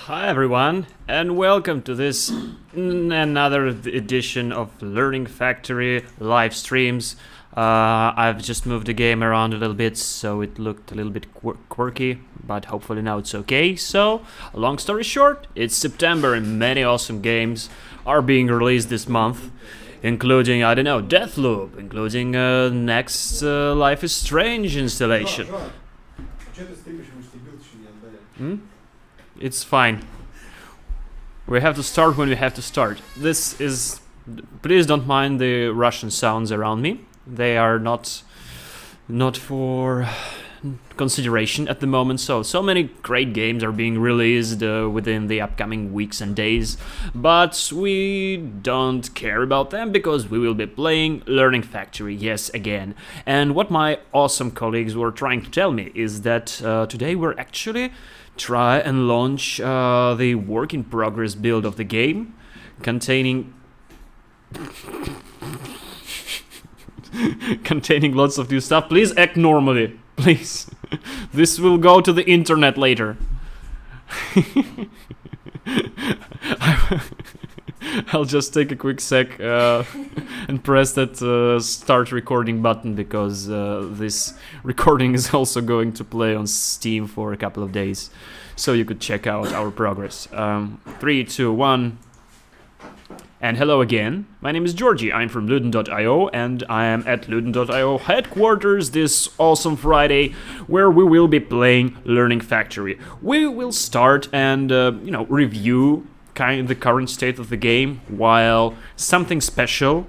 Hi everyone, and welcome to this another edition of Learning Factory live streams. I've just moved the game around a little bit, so it looked a little bit quirky, but hopefully now it's okay. So, long story short, it's September and many awesome games are being released this month, including, I don't know, Deathloop, including next Life is Strange installation. It's fine. We have to start when we have to start. This is... Please don't mind the Russian sounds around me. They are not for consideration at the moment. So many great games are being released within the upcoming weeks and days. But we don't care about them because we will be playing Learning Factory, yes, again. And what my awesome colleagues were trying to tell me is that today we're actually try and launch the work-in-progress build of the game, containing lots of new stuff. Please act normally, please. This will go to the internet later. I'll just take a quick sec and press that start recording button because this recording is also going to play on Steam for a couple of days, so you could check out our progress. 3, 2, 1. And hello again, my name is Georgie, I'm from Luden.io and I am at Luden.io headquarters this awesome Friday where we will be playing Learning Factory. We will start and, review the current state of the game while something special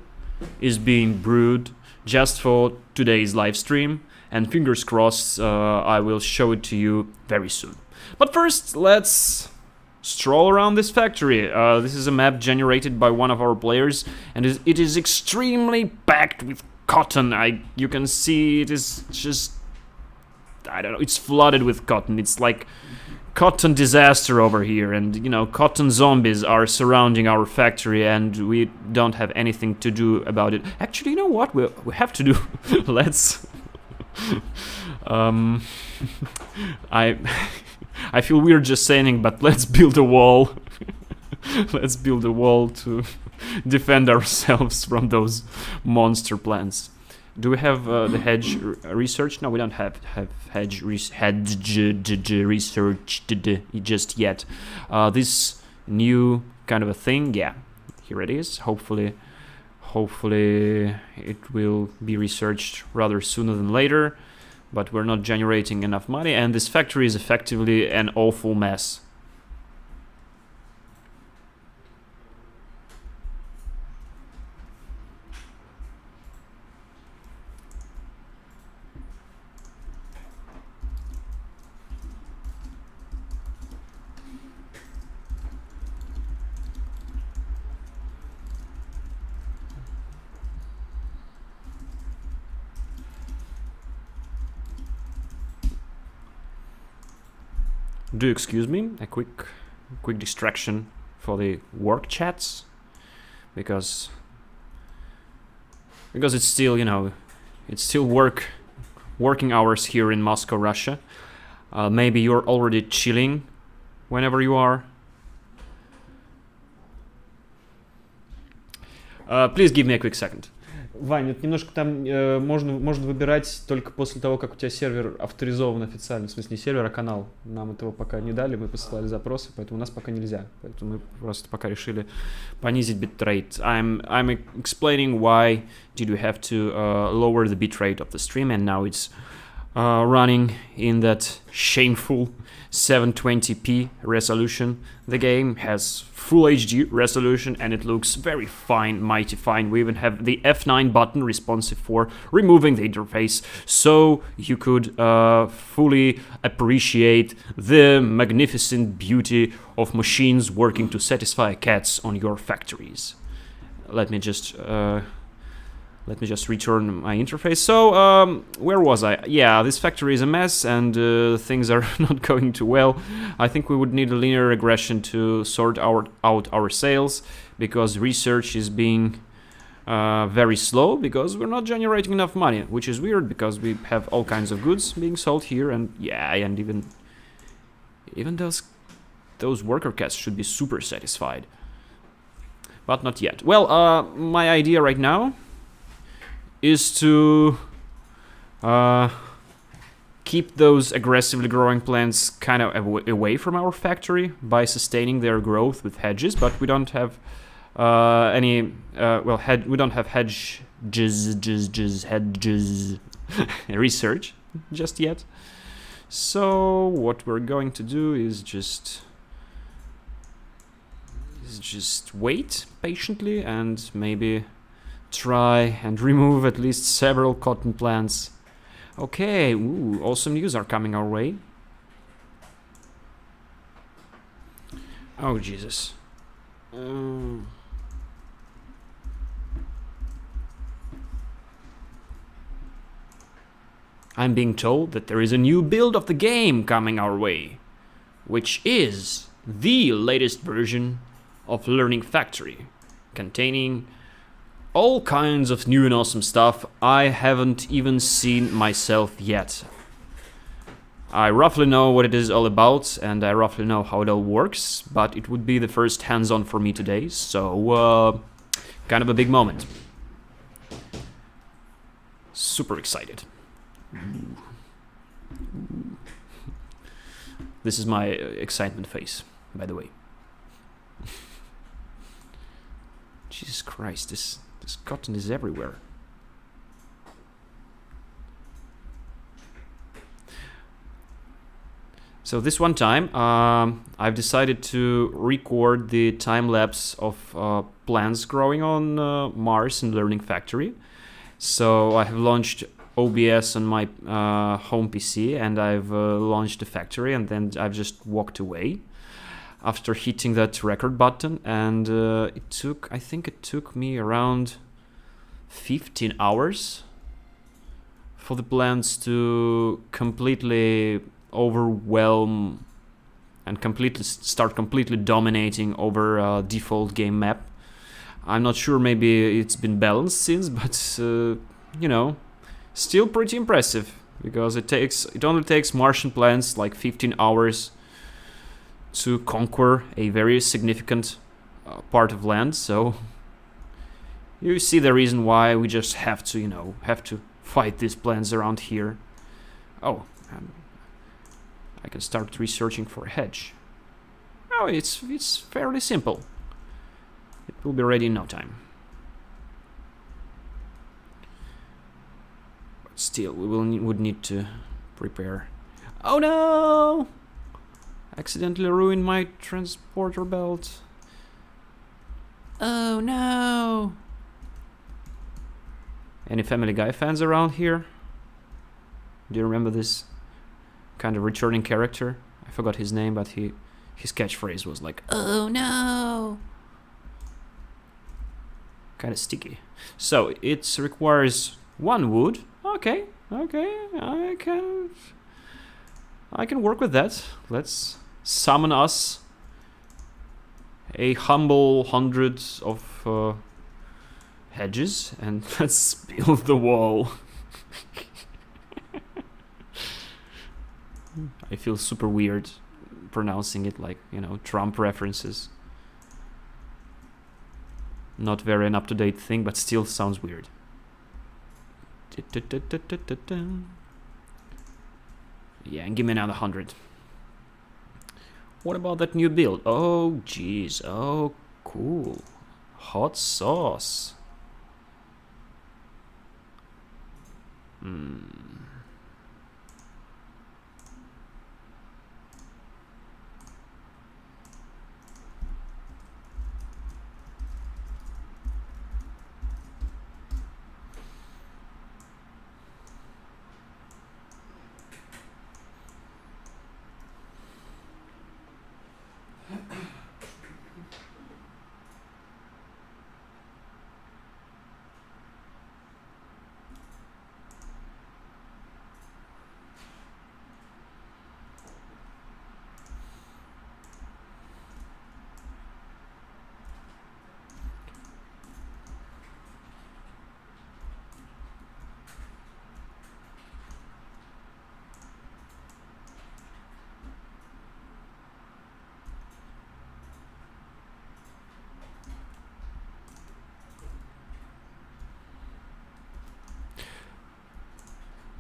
is being brewed just for today's live stream, and fingers crossed I will show it to you very soon. But first, let's stroll around this factory. This is a map generated by one of our players, and it is extremely packed with cotton. You can see it is just, I don't know, it's flooded with cotton. It's like cotton disaster over here, and cotton zombies are surrounding our factory and we don't have anything to do about it. Actually, you know what we have to do? Let's I feel weird just saying, but let's build a wall. Let's build a wall to defend ourselves from those monster plants. Do we have the hedge research? No, we don't have hedge research just yet. This new kind of a thing, yeah, here it is. Hopefully it will be researched rather sooner than later. But we're not generating enough money, and this factory is effectively an awful mess. Do excuse me, a quick distraction for the work chats, because it's still, it's still working hours here in Moscow, Russia. Maybe you're already chilling whenever you are. Please give me a quick second. Вань, это немножко там можно выбирать только после того, как у тебя сервер авторизован официально. В смысле, не сервер, а канал. Нам этого пока не дали, мы посылали запросы, поэтому у нас пока нельзя. Поэтому мы просто пока решили понизить bitrate. I'm explaining why did we have to lower the bitrate of the stream, and now it's running in that shameful 720p resolution. The game has full HD resolution and it looks very fine, mighty fine. We even have the F9 button responsive for removing the interface, so you could fully appreciate the magnificent beauty of machines working to satisfy cats on your factories. Let me just return my interface. So, where was I? Yeah, this factory is a mess and things are not going too well. I think we would need a linear regression to sort out our sales, because research is being very slow, because we're not generating enough money, which is weird because we have all kinds of goods being sold here, and yeah, and even those Those worker cats should be super satisfied. But not yet. Well, my idea right now is to keep those aggressively growing plants kind of away from our factory by sustaining their growth with hedges, but we don't have any we don't have hedges research just yet. So what we're going to do is just wait patiently and maybe try and remove at least several cotton plants. Okay, ooh, awesome news are coming our way. Oh, Jesus. I'm being told that there is a new build of the game coming our way, which is the latest version of Learning Factory, containing all kinds of new and awesome stuff I haven't even seen myself yet. I roughly know what it is all about, and I roughly know how it all works, but it would be the first hands-on for me today, so kind of a big moment. Super excited. This is my excitement face, by the way. Jesus Christ, this cotton is everywhere. So this one time, I've decided to record the time lapse of plants growing on Mars in Learning Factory. So I have launched OBS on my home PC, and I've launched the factory, and then I've just walked away after hitting that record button, and I think it took me around 15 hours for the plants to completely overwhelm and start completely dominating over default game map. I'm not sure, maybe it's been balanced since, but you know, still pretty impressive, because it only takes Martian plants like 15 hours to conquer a very significant part of land. So you see the reason why we just have to fight these plants around here. Oh, I can start researching for a hedge. Oh, it's fairly simple. It will be ready in no time. But still, would need to prepare. Oh no! Accidentally ruined my transporter belt. Oh no! Any Family Guy fans around here? Do you remember this kind of returning character? I forgot his name, but his catchphrase was like, "Oh no!" Kind of sticky. So it requires 1 wood. Okay, I can work with that. Let's summon us a humble 100 of hedges, and let's build the wall. I feel super weird pronouncing it like, Trump references. Not very an up-to-date thing, but still sounds weird. Yeah, and give me another 100. What about that new build? Oh, jeez. Oh, cool. Hot sauce.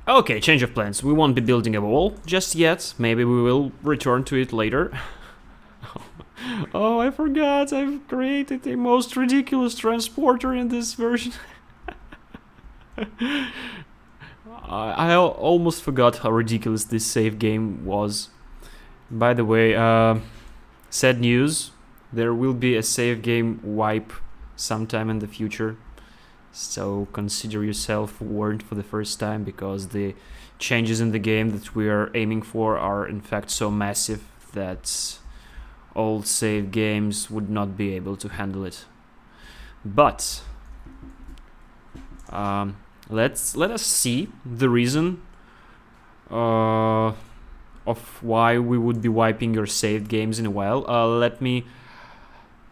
Okay, change of plans. We won't be building a wall just yet. Maybe we will return to it later. Oh, I forgot. I've created the most ridiculous transporter in this version. I almost forgot how ridiculous this save game was. By the way, sad news. There will be a save game wipe sometime in the future. So consider yourself warned for the first time, because the changes in the game that we are aiming for are in fact so massive that old save games would not be able to handle it. But let us see the reason of why we would be wiping your saved games in a while. Let me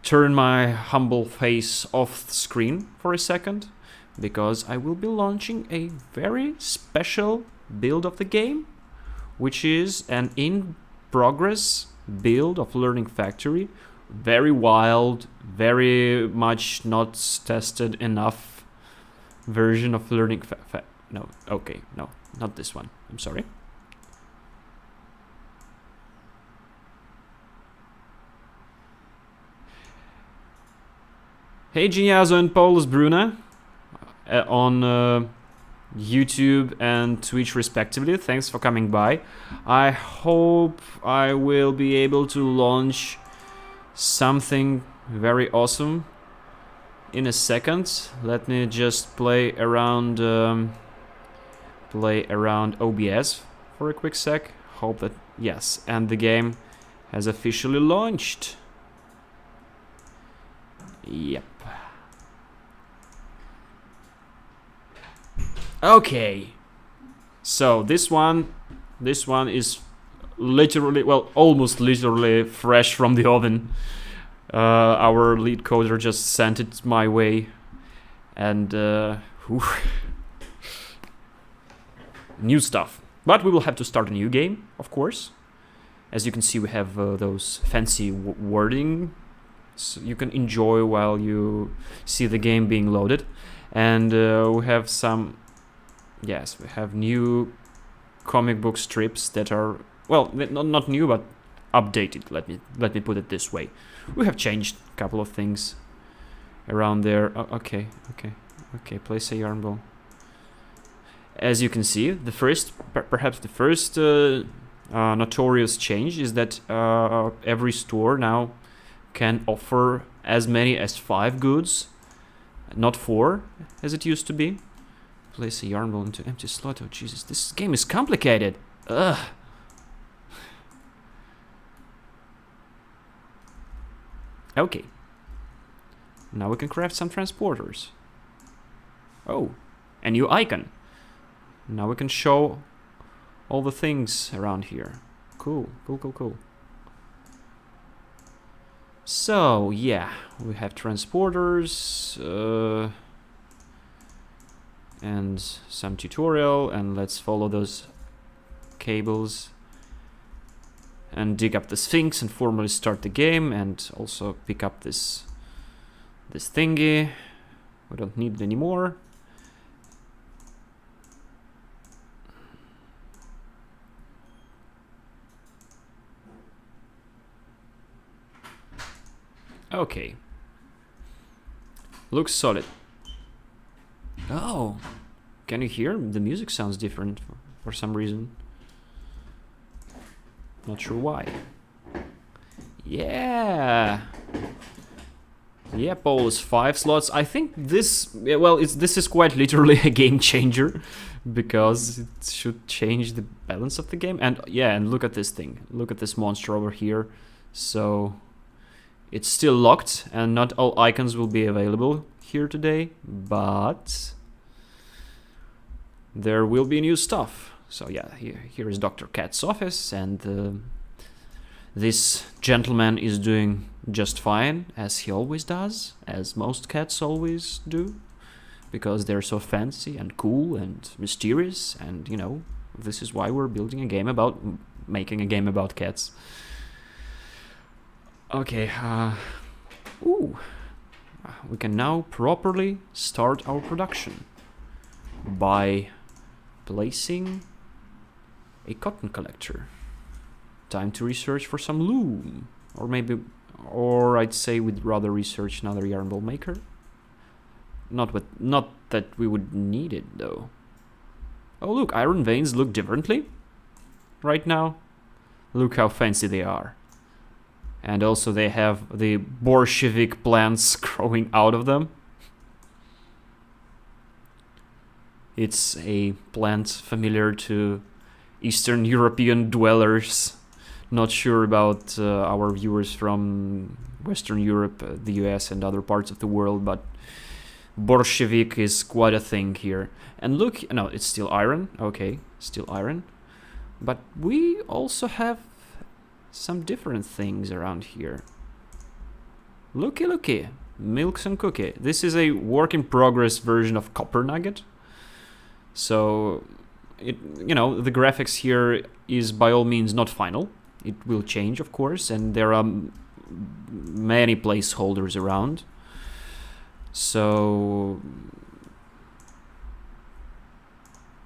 turn my humble face off the screen for a second, because I will be launching a very special build of the game, which is an in-progress build of Learning Factory. Very wild, very much not tested enough version of Learning no, okay, no, not this one. I'm sorry. Hey Geniazo and Paulus Bruna on YouTube and Twitch respectively. Thanks for coming by. I hope I will be able to launch something very awesome in a second. Let me just play around OBS for a quick sec. Hope that, yes, and the game has officially launched. Yep. Okay. So this one is literally, well, almost literally fresh from the oven. Our lead coder just sent it my way, and new stuff. But we will have to start a new game, of course. As you can see, we have those fancy wording, so you can enjoy while you see the game being loaded. And we have some, yes, we have new comic book strips that are, well, not new, but updated. Let me put it this way. We have changed a couple of things around there. Okay, place a yarn ball. As you can see, the first, perhaps the first notorious change is that every store now can offer as many as 5 goods, not 4 as it used to be. Place a yarn ball into empty slot. Oh Jesus, this game is complicated. Ugh. Okay. Now we can craft some transporters. Oh, a new icon. Now we can show all the things around here. Cool. So, yeah, we have transporters and some tutorial, and let's follow those cables and dig up the Sphinx and formally start the game, and also pick up this thingy. We don't need it anymore. Okay. Looks solid. Oh, can you hear? The music sounds different for some reason. Not sure why. Yeah. Yeah, Paulus, 5 slots. I think this, well, this is quite literally a game changer, because it should change the balance of the game. And yeah, and look at this thing. Look at this monster over here. So it's still locked, and not all icons will be available here today, but there will be new stuff. So yeah, here is Dr. Cat's office, and this gentleman is doing just fine, as he always does, as most cats always do, because they're so fancy and cool and mysterious, and you know, this is why we're building a game about, making a game about cats. Okay, we can now properly start our production by placing a cotton collector. Time to research for some loom. Or I'd say we'd rather research another yarn ball maker. Not that we would need it though. Oh look, iron veins look differently right now. Look how fancy they are. And also they have the Bolshevik plants growing out of them. It's a plant familiar to Eastern European dwellers. Not sure about our viewers from Western Europe, the US and other parts of the world, but Bolshevik is quite a thing here. And look, no, it's still iron. Okay, still iron. But we also have some different things around here. Looky, milks and cookie. This is a work in progress version of copper nugget. So, the graphics here is by all means not final. It will change, of course, and there are many placeholders around. So,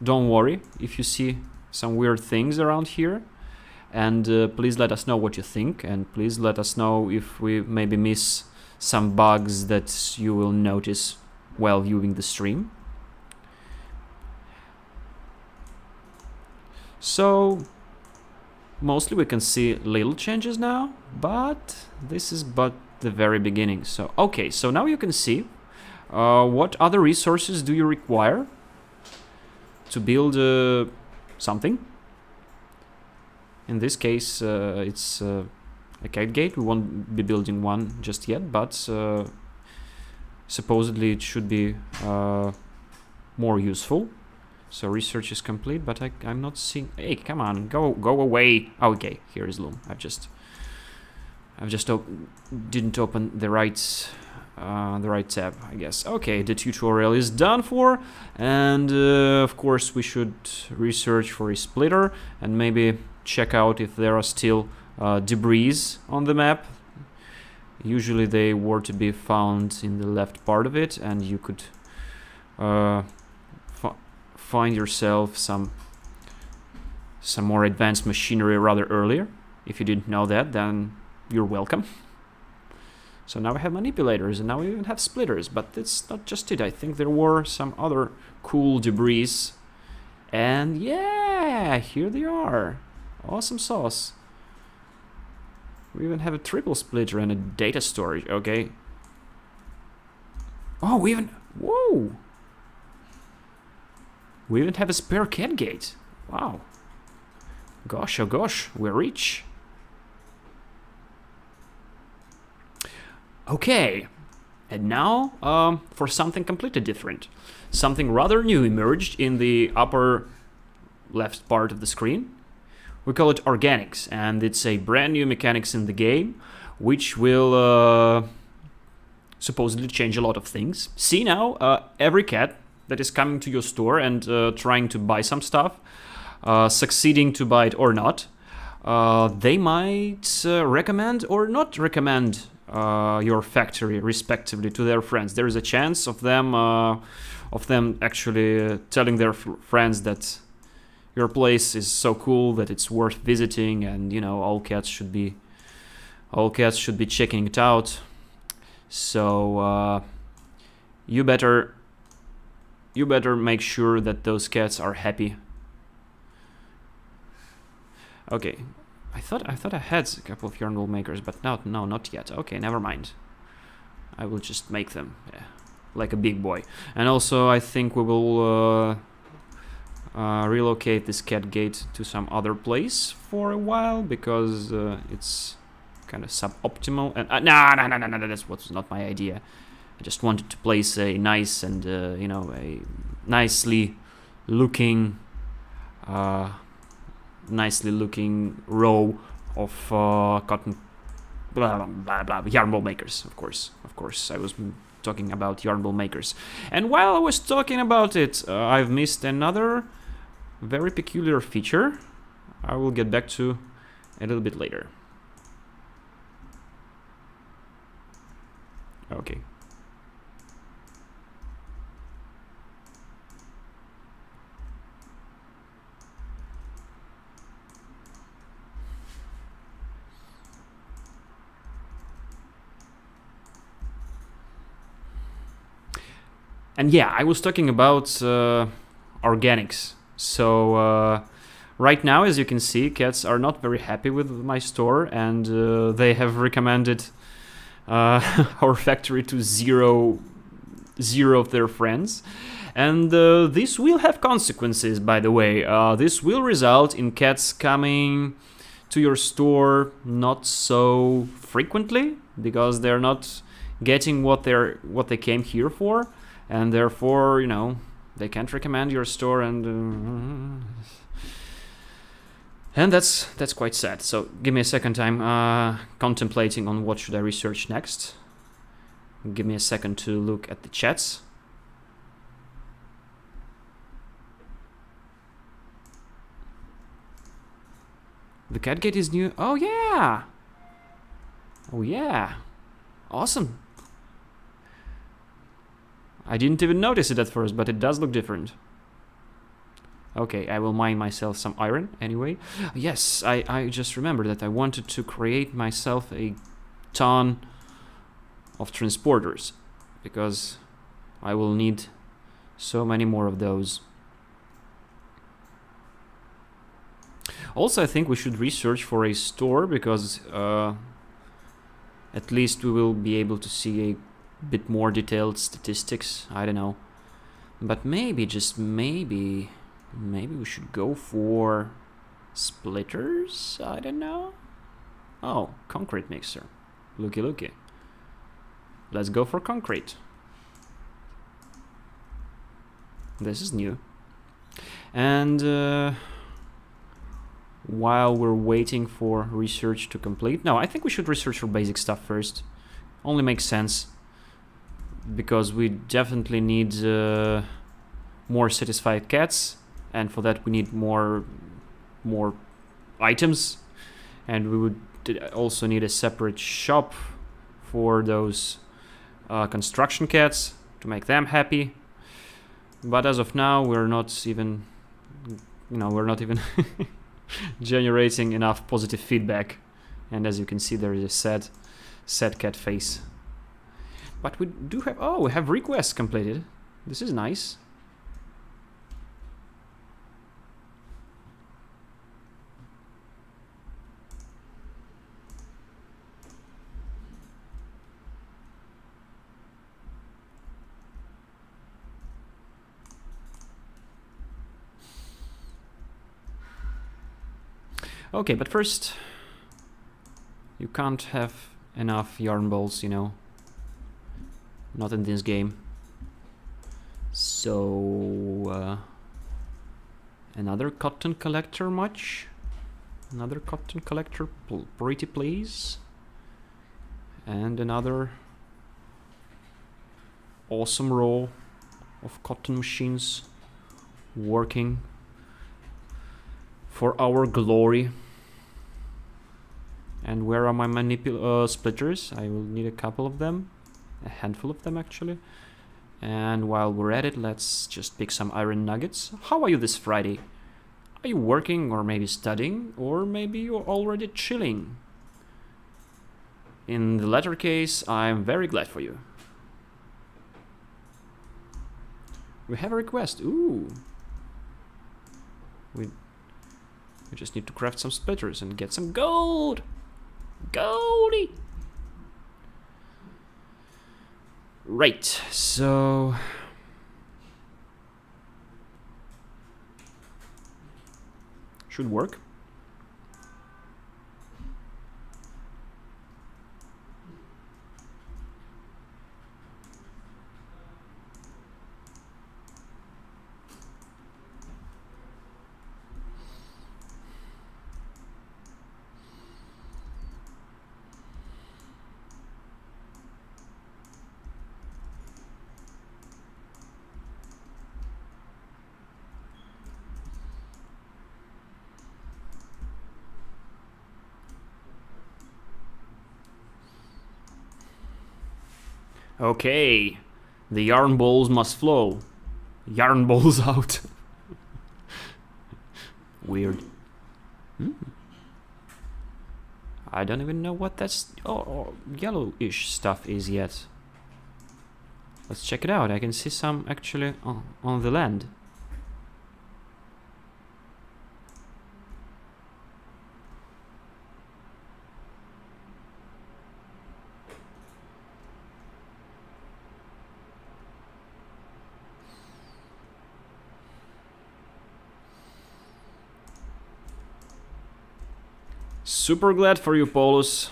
don't worry if you see some weird things around here. And please let us know what you think, and please let us know if we maybe miss some bugs that you will notice while viewing the stream. So, mostly we can see little changes now, but this is but the very beginning. So, okay, so now you can see what other resources do you require to build something. In this case, it's a cat gate. We won't be building one just yet, but supposedly it should be more useful. So research is complete, but I'm not seeing. Hey, come on, go away. Oh, okay, here is loom. I've just didn't open the right tab, I guess. Okay, the tutorial is done for, and of course we should research for a splitter and maybe check out if there are still debris on the map. Usually they were to be found in the left part of it, and you could find yourself some more advanced machinery rather earlier. If you didn't know that, then you're welcome. So now we have manipulators, and now we even have splitters, but it's not just it. I think there were some other cool debris, and yeah, here they are. Awesome sauce. We even have a triple splitter and a data storage. Okay. Oh, whoa! We even have a spare cat gate. Wow. Gosh, oh gosh, we're rich. Okay. And now, for something completely different. Something rather new emerged in the upper left part of the screen. We call it organics, and it's a brand new mechanics in the game, which will supposedly change a lot of things. See now, every cat that is coming to your store and trying to buy some stuff, succeeding to buy it or not, they might recommend or not recommend your factory respectively to their friends. There is a chance of them actually telling their friends that your place is so cool that it's worth visiting, and all cats should be checking it out. So you better make sure that those cats are happy. Okay, I thought I had a couple of yarn wool makers, but no, not yet. Okay, never mind. I will just make them, like a big boy. And also, I think we will relocate this cat gate to some other place for a while, because it's kind of suboptimal. And no, that's what's not my idea. I just wanted to place a nice and a nicely looking row of cotton yarn ball makers. Of course, I was talking about yarn ball makers. And while I was talking about it, I've missed another very peculiar feature. I will get back to a little bit later. Okay. And yeah, I was talking about organics. So right now, as you can see, cats are not very happy with my store, and they have recommended our factory to zero of their friends. And this will have consequences, by the way. This will result in cats coming to your store not so frequently, because they're not getting what they came here for, and therefore, you know, they can't recommend your store, and that's quite sad. So give me a second. I'm contemplating on what should I research next. Give me a second to look at the chats. The cat gate is new. Oh yeah. Oh yeah. Awesome. I didn't even notice it at first, but it does look different. Okay, I will mine myself some iron anyway. Yes, I just remembered that I wanted to create myself a ton of transporters, because I will need so many more of those. Also, I think we should research for a store, because at least we will be able to see a bit more detailed statistics. I don't know, but maybe, just maybe we should go for splitters. I don't know. Oh, concrete mixer. Looky. Let's go for concrete. This is new. And while we're waiting for research to complete, no, I think we should research for basic stuff first. Only makes sense, because we definitely need more satisfied cats, and for that we need more items, and we would also need a separate shop for those construction cats to make them happy. But as of now, we're not even generating enough positive feedback, and as you can see, there is a sad cat face. But we do have, we have requests completed. This is nice. Okay, but first, you can't have enough yarn balls, you know. Not in this game. So, another cotton collector much? Another cotton collector, pretty please. And another awesome row of cotton machines working for our glory. And where are my splitters? I will need a couple of them. A handful of them, actually. And while we're at it, let's just pick some iron nuggets. How are you this Friday? Are you working, or maybe studying, or maybe you're already chilling? In the latter case, I'm very glad for you. We have a request. Ooh. We just need to craft some splitters and get some gold. Goldie! Right, so should work. Okay, the yarn balls must flow. Yarn balls out. Weird. I don't even know what that's yellowish stuff is yet. Let's check it out. I can see some actually on the land. Super glad for you, Polus.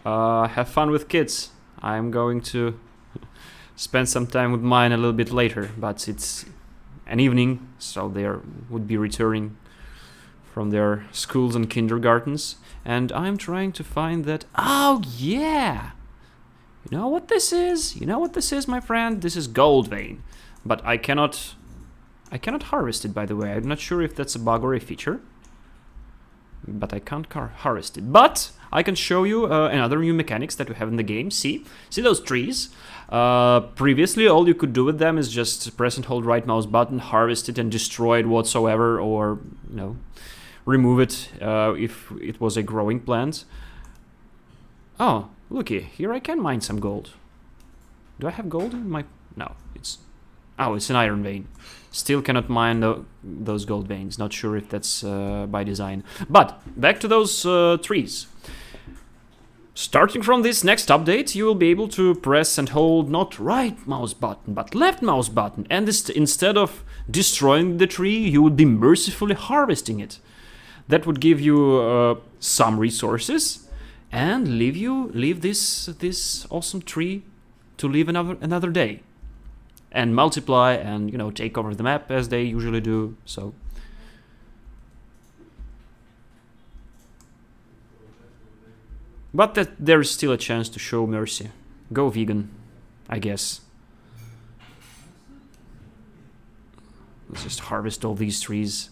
Have fun with kids. I'm going to spend some time with mine a little bit later, but it's an evening, so they would be returning from their schools and kindergartens, and I'm trying to find that. Oh yeah, you know what this is? You know what this is, my friend? This is gold vein, but I cannot harvest it. By the way, I'm not sure if that's a bug or a feature, but I can't harvest it. But I can show you another new mechanics that we have in the game. See those trees? Previously, all you could do with them is just press and hold right mouse button, harvest it, and destroy it whatsoever, or remove it if it was a growing plant. Oh, looky, here I can mine some gold. Do I have gold in my... No, it's an iron vein. Still cannot mine those gold veins. Not sure if that's by design. But back to those trees. Starting from this next update, you will be able to press and hold not right mouse button, but left mouse button. And instead of destroying the tree, you would be mercifully harvesting it. That would give you some resources and leave this awesome tree to live another day. And multiply and, take over the map as they usually do, so... But there is still a chance to show mercy. Go vegan, I guess. Let's just harvest all these trees.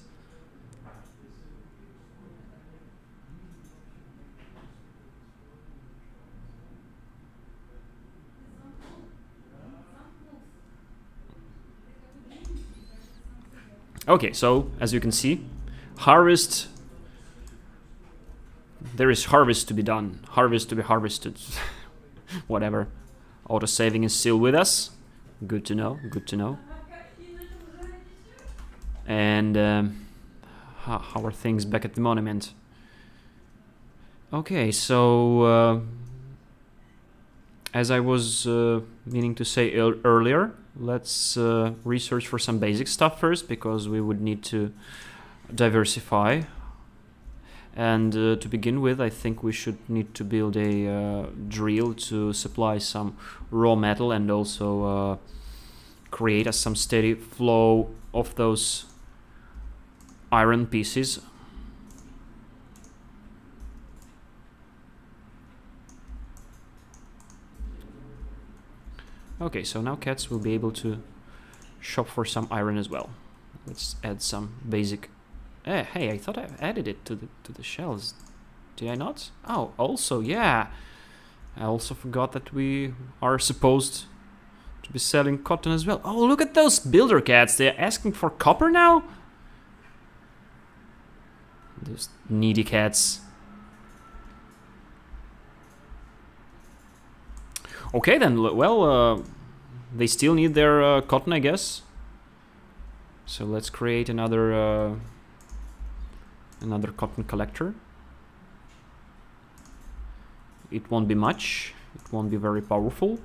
Okay, so as you can see, harvest. There is harvest to be done, harvest to be harvested. Whatever. Auto-saving is still with us. Good to know, good to know. And how are things back at the monument? Okay, so as I was meaning to say earlier, let's research for some basic stuff first, because we would need to diversify. And to begin with, I think we should need to build a drill to supply some raw metal and also create some steady flow of those iron pieces. Okay, so now cats will be able to shop for some iron as well. Let's add some basic... hey, I thought I added it to the shells. Did I not? Oh, also, yeah. I also forgot that we are supposed to be selling cotton as well. Oh, look at those builder cats. They're asking for copper now? Those needy cats. Okay then, well, they still need their cotton, I guess. So let's create another cotton collector. It won't be much, it won't be very powerful,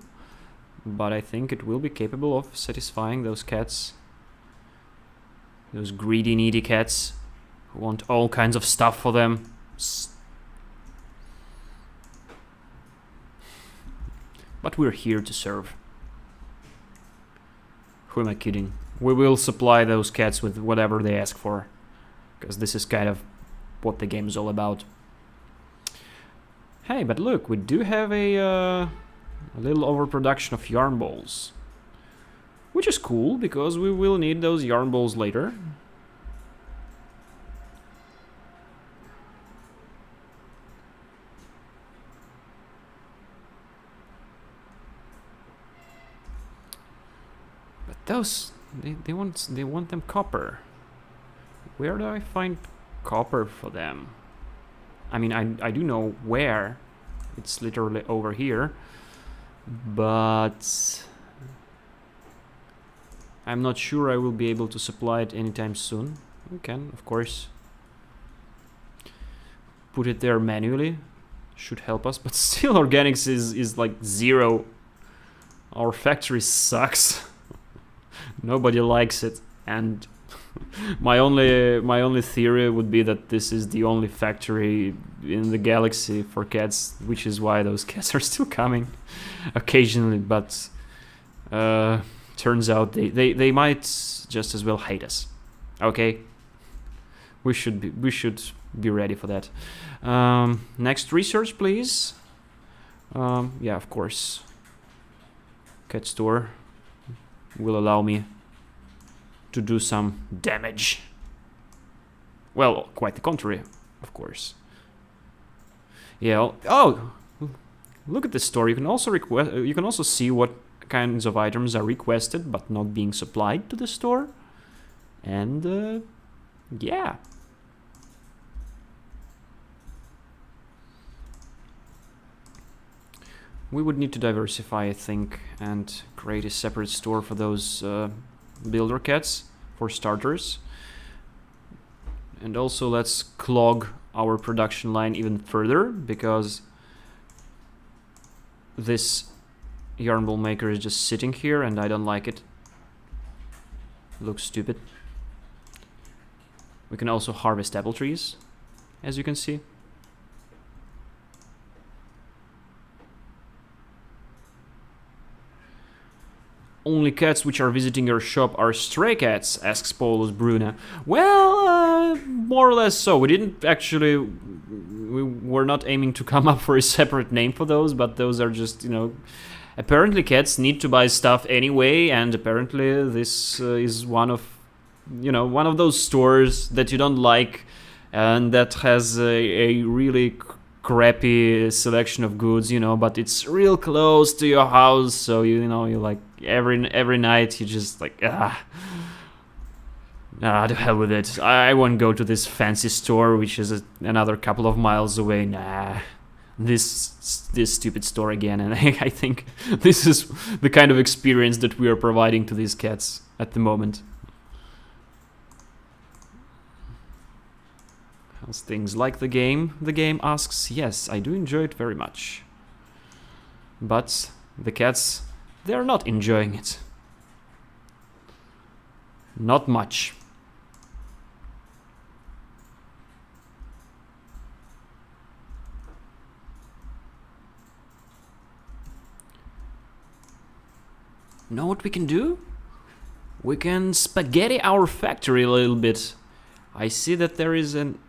but I think it will be capable of satisfying those cats. Those greedy, needy cats who want all kinds of stuff for them. But we're here to serve. Who am I kidding? We will supply those cats with whatever they ask for, because this is kind of what the game is all about. Hey, but look, we do have a little overproduction of yarn balls, which is cool because we will need those yarn balls later. But those they want them copper. Where do I find copper for them? I mean, I do know where. It's literally over here. But I'm not sure I will be able to supply it anytime soon. We can, of course, put it there manually. Should help us, but still organics is like 0. Our factory sucks. Nobody likes it, and my only theory would be that this is the only factory in the galaxy for cats, which is why those cats are still coming occasionally, but turns out they might just as well hate us. Okay, we should be ready for that. Next research, please. Yeah, of course. Cat store will allow me to do some damage. Well, quite the contrary, of course. Yeah. Oh, look at this store. You can also request. You can also see what kinds of items are requested but not being supplied to the store. And yeah. We would need to diversify, I think, and create a separate store for those builder cats, for starters. And also let's clog our production line even further, because this yarn ball maker is just sitting here and I don't like it. It looks stupid. We can also harvest apple trees, as you can see. Only cats which are visiting your shop are stray cats, asks Paulus Bruna. Well, more or less so. We didn't actually... We were not aiming to come up for a separate name for those, but those are just, you know... Apparently cats need to buy stuff anyway, and apparently this is one of... You know, one of those stores that you don't like, and that has a really crappy selection of goods, you know, but it's real close to your house, so you know, you like every night you just like to hell with it. I won't go to this fancy store which is another couple of miles away. Nah, this stupid store again. And I think this is the kind of experience that we are providing to these cats at the moment. How's things like the game? The game asks, yes, I do enjoy it very much. But the cats, they're not enjoying it. Not much. Know what we can do? We can spaghetti our factory a little bit. I see that there is an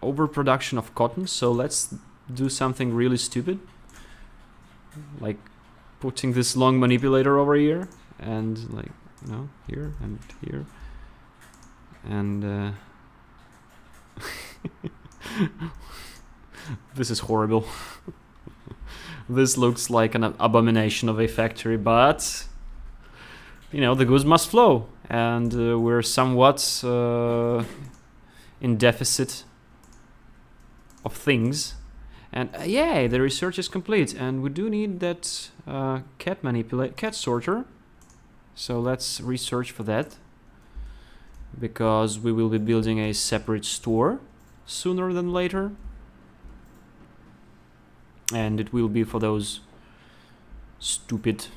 overproduction of cotton, so let's do something really stupid. Like putting this long manipulator over here, and like, you know, here and here. And this is horrible. This looks like an abomination of a factory, but you know, the goods must flow, and we're somewhat in deficit of things. And yay, the research is complete, and we do need that cat sorter. So let's research for that, because we will be building a separate store sooner than later, and it will be for those stupid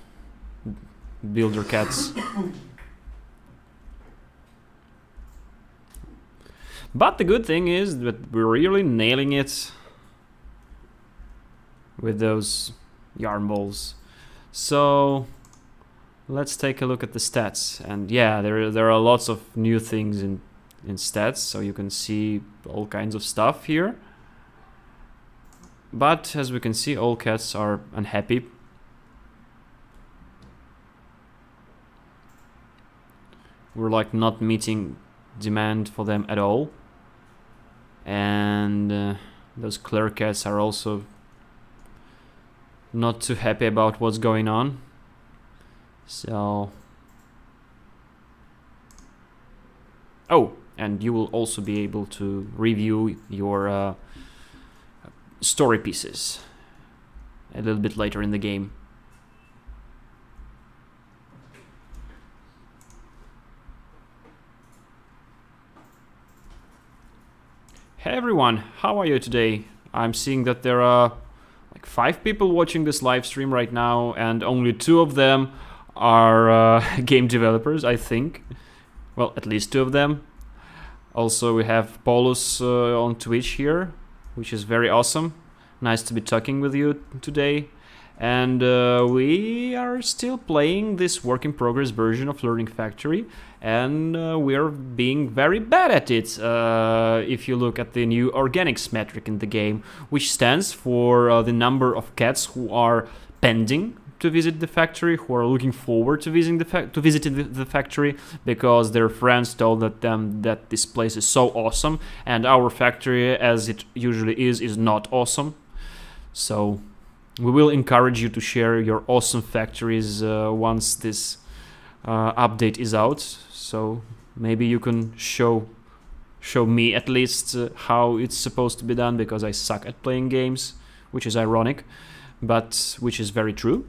builder cats. But the good thing is that we're really nailing it with those yarn balls. So let's take a look at the stats. And yeah, there are lots of new things in stats, so you can see all kinds of stuff here. But as we can see, all cats are unhappy. We're like not meeting demand for them at all. And those clerk cats are also not too happy about what's going on. So... Oh, and you will also be able to review your story pieces a little bit later in the game. Hey everyone, how are you today? I'm seeing that there are like 5 people watching this live stream right now, and only 2 of them are game developers, I think. Well, at least 2 of them. Also, we have Paulus on Twitch here, which is very awesome. Nice to be talking with you today. And we are still playing this work-in-progress version of Learning Factory, and we're being very bad at it. If you look at the new organics metric in the game, which stands for the number of cats who are pending to visit the factory, who are looking forward to visiting the factory because their friends told them that this place is so awesome, and our factory, as it usually is not awesome. So we will encourage you to share your awesome factories once this update is out. So maybe you can show me at least how it's supposed to be done, because I suck at playing games, which is ironic, but which is very true.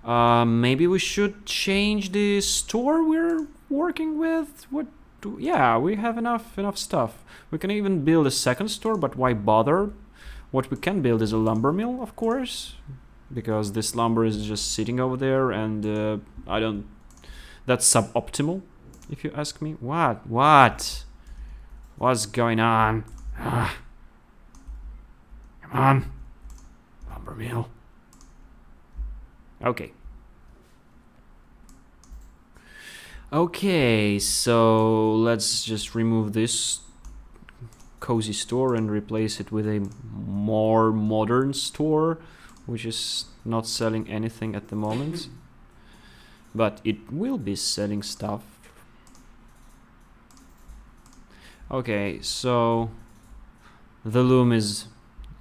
Maybe we should change the store we're working with. Yeah, we have enough stuff. We can even build a second store, but why bother? What we can build is a lumber mill, of course, because this lumber is just sitting over there, and that's suboptimal, if you ask me. What's going on? Come on, lumber mill. Okay, so let's just remove this cozy store and replace it with a more modern store, which is not selling anything at the moment, but it will be selling stuff. Okay, so the loom is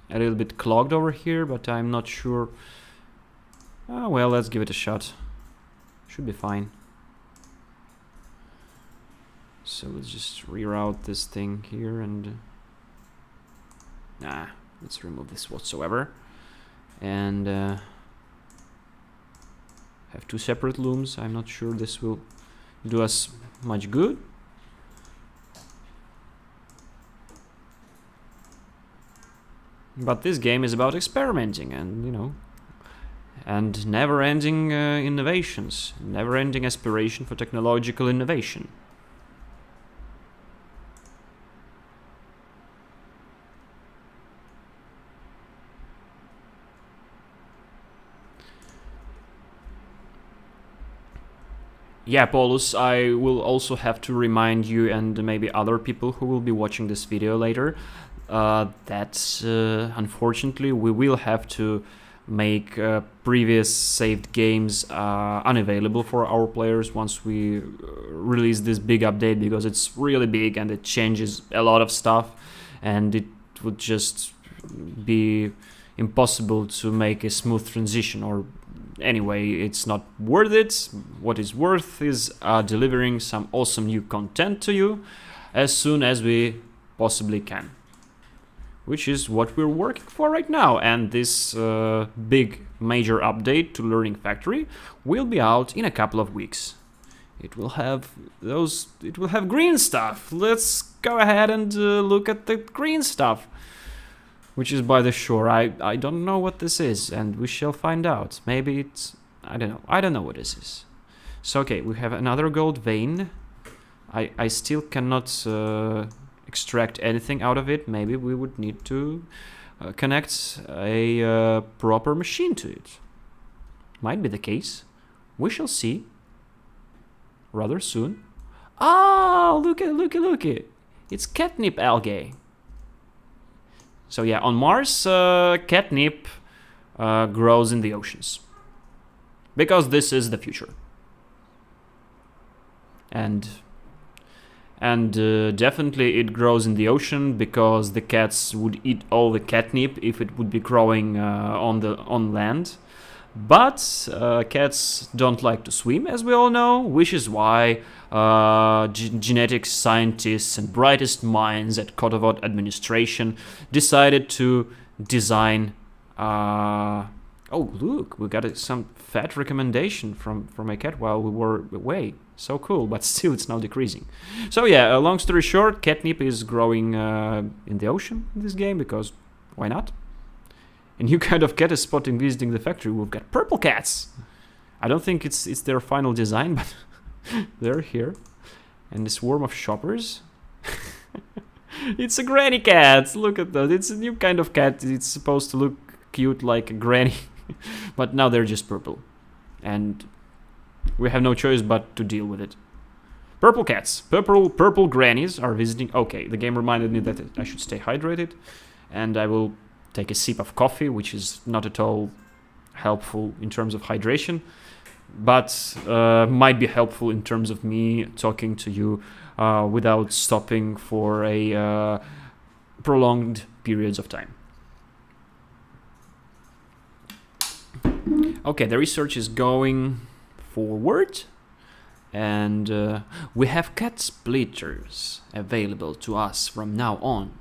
a little bit clogged over here, but I'm not sure. Well, let's give it a shot. Should be fine. So let's just reroute this thing here and let's remove this whatsoever, and have 2 separate looms. I'm not sure this will do us much good. But this game is about experimenting and, and never-ending innovations, never-ending aspiration for technological innovation. Yeah, Paulus, I will also have to remind you, and maybe other people who will be watching this video later, that unfortunately we will have to make previous saved games unavailable for our players once we release this big update, because it's really big and it changes a lot of stuff, and it would just be impossible to make a smooth transition, or anyway, it's not worth it. What is worth is delivering some awesome new content to you as soon as we possibly can, which is what we're working for right now. And this big major update to Learning Factory will be out in a couple of weeks. It will have green stuff. Let's go ahead and look at the green stuff, which is by the shore. I don't know what this is, and we shall find out. Maybe it's... I don't know what this is. So, okay, we have another gold vein. I still cannot extract anything out of it. Maybe we would need to connect a proper machine to it. Might be the case. We shall see rather soon. Oh, look it. It's Catnip Algae. So yeah, on Mars, catnip grows in the oceans, because this is the future. And definitely it grows in the ocean because the cats would eat all the catnip if it would be growing on land. But cats don't like to swim, as we all know, which is why genetic scientists and brightest minds at Kotovod administration decided to design Oh, look, we got some fat recommendation from a cat while we were away. So cool, but still it's now decreasing. So yeah, long story short, catnip is growing in the ocean in this game, because why not? A new kind of cat is spotting visiting the factory. We've got purple cats. I don't think it's their final design, but they're here. And this swarm of shoppers. It's a granny cat. Look at that. It's a new kind of cat. It's supposed to look cute like a granny. But now they're just purple. And we have no choice but to deal with it. Purple cats. Purple grannies are visiting. Okay, the game reminded me that I should stay hydrated. And I will take a sip of coffee, which is not at all helpful in terms of hydration, but might be helpful in terms of me talking to you without stopping for a prolonged periods of time. Okay, the research is going forward, and we have cat splitters available to us from now on,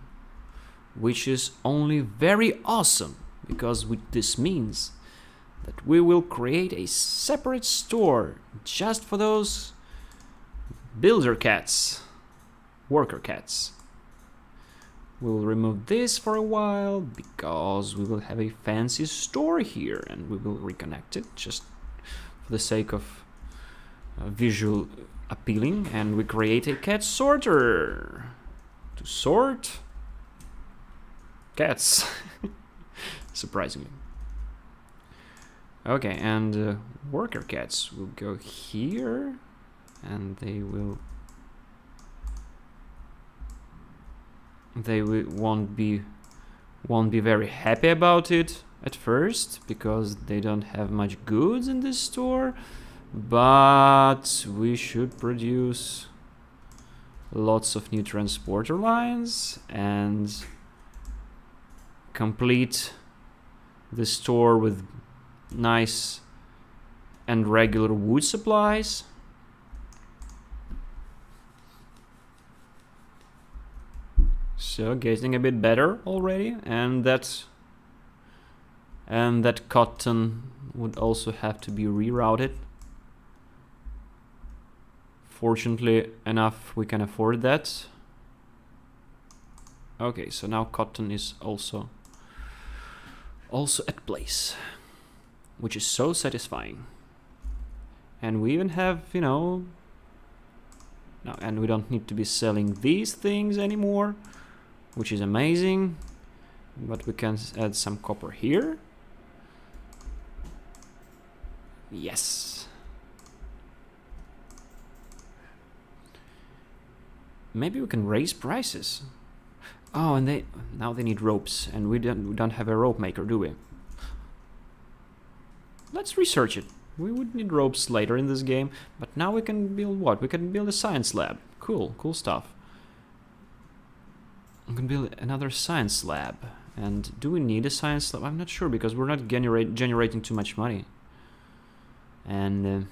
which is only very awesome, because this means that we will create a separate store just for those builder cats, worker cats. We'll remove this for a while because we will have a fancy store here, and we will reconnect it just for the sake of visual appealing, and we create a cat sorter to sort cats. Surprisingly. Okay, and worker cats will go here, and they won't be very happy about it at first, because they don't have much goods in this store, but we should produce lots of new transporter lines and complete the store with nice and regular wood supplies. So getting a bit better already, and that cotton would also have to be rerouted. Fortunately enough, we can afford that. Okay, so now cotton is also at place, which is so satisfying. And we even have, and we don't need to be selling these things anymore, which is amazing. But we can add some copper here. Yes. Maybe we can raise prices. Oh, and now they need ropes, and we don't have a rope maker, do we? Let's research it. We would need ropes later in this game, but now we can build what? We can build a science lab. Cool stuff. We can build another science lab. And do we need a science lab? I'm not sure, because we're not generating too much money. And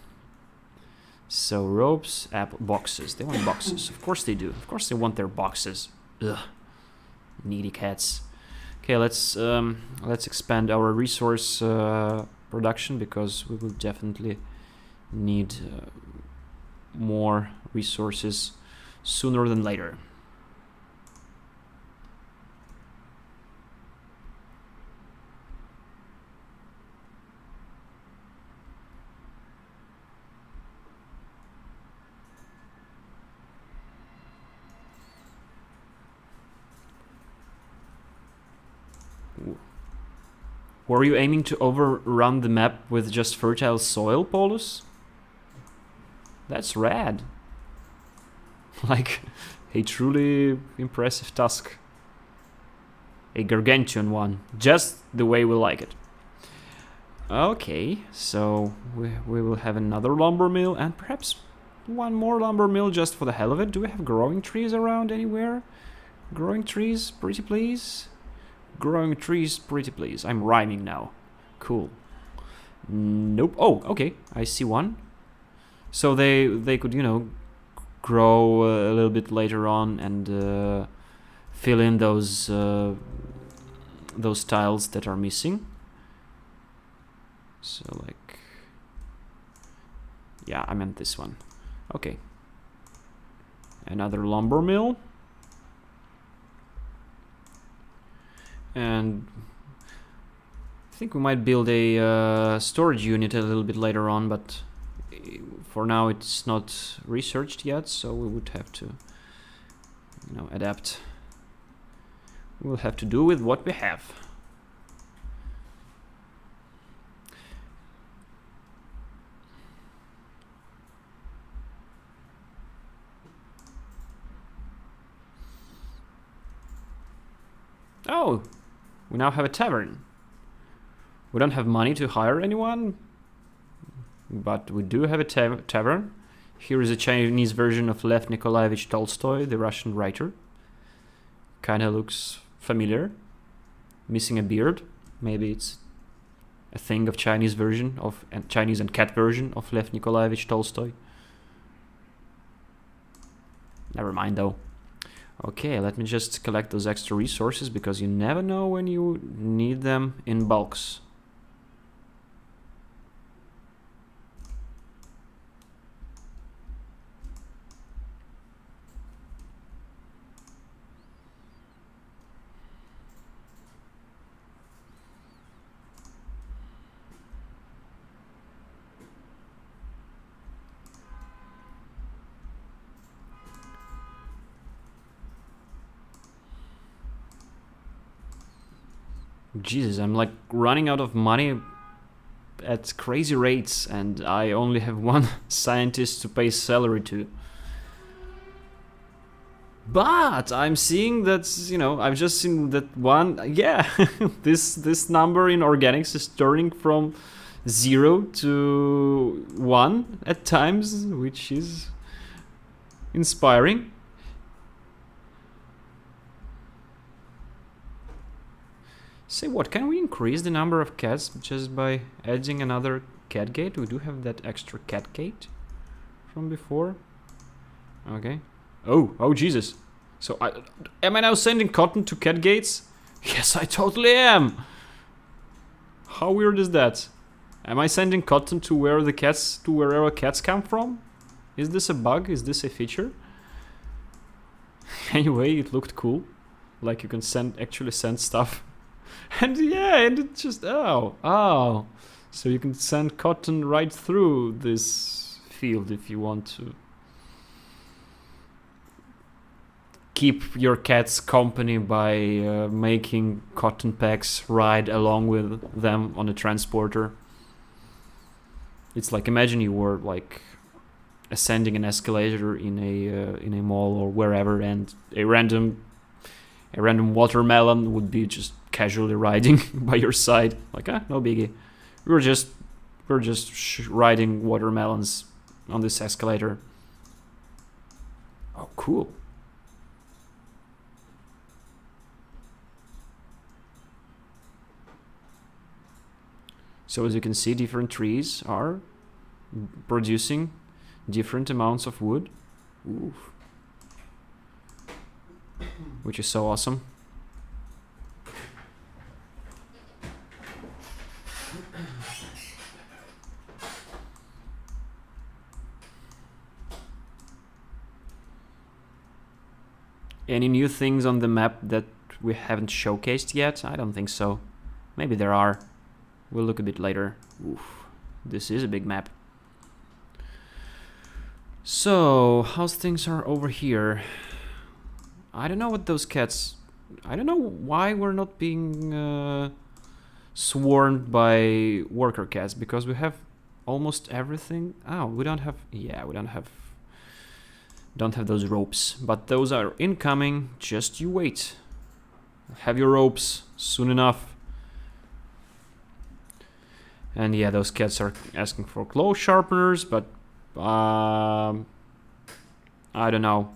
so ropes, boxes. They want boxes. Of course they do. Of course they want their boxes. Ugh. Needy cats. Okay, let's expand our resource production, because we will definitely need more resources sooner than later. Were you aiming to overrun the map with just fertile soil, Paulus? That's rad. Like, a truly impressive task. A gargantuan one, just the way we like it. Okay, so we will have another lumber mill, and perhaps one more lumber mill just for the hell of it. Do we have growing trees around anywhere? Growing trees, pretty please? Growing trees, pretty please. I'm rhyming now. Cool. Nope. Oh, okay. I see one. So they could, grow a little bit later on and fill in those tiles that are missing. So like, yeah, I meant this one. Okay. Another lumber mill. And I think we might build a storage unit a little bit later on, but for now it's not researched yet, so we would have to, you know, adapt. We'll have to do with what we have. Oh, we now have a tavern. We don't have money to hire anyone, but we do have a tavern. Here is a Chinese version of Lev Nikolaevich Tolstoy, the Russian writer. Kinda looks familiar. Missing a beard. Maybe it's a thing of Chinese version of Chinese and cat version of Lev Nikolaevich Tolstoy. Never mind though. Okay, let me just collect those extra resources because you never know when you need them in bulks. Jesus, I'm like running out of money at crazy rates, and I only have one scientist to pay salary to. But I'm seeing that, you know, I've just seen that one, yeah, this number in organics is turning from 0 to 1 at times, which is inspiring. Say what, can we increase the number of cats just by adding another cat gate? We do have that extra cat gate from before. Okay. Oh Jesus. So am I now sending cotton to cat gates? Yes, I totally am. How weird is that? Am I sending cotton to wherever cats come from? Is this a bug? Is this a feature? Anyway, it looked cool. Like you can actually send stuff. And yeah, and it just, oh. So you can send cotton right through this field if you want to keep your cats company by making cotton packs ride along with them on a transporter. It's like, imagine you were like ascending an escalator in a mall or wherever, and a random watermelon would be just casually riding by your side, like no biggie. We're just riding watermelons on this escalator. Oh, cool. So as you can see, different trees are producing different amounts of wood. Oof. Which is so awesome. Any new things on the map that we haven't showcased yet? I don't think so. Maybe there are. We'll look a bit later. Oof. This is a big map. So, how's things are over here? I don't know what those cats... I don't know why we're not being swarmed by worker cats, because we have almost everything. Oh, we don't have... Yeah, we don't have those ropes, but those are incoming. Just you wait. Have your ropes soon enough. And yeah, those cats are asking for claw sharpeners, but I don't know.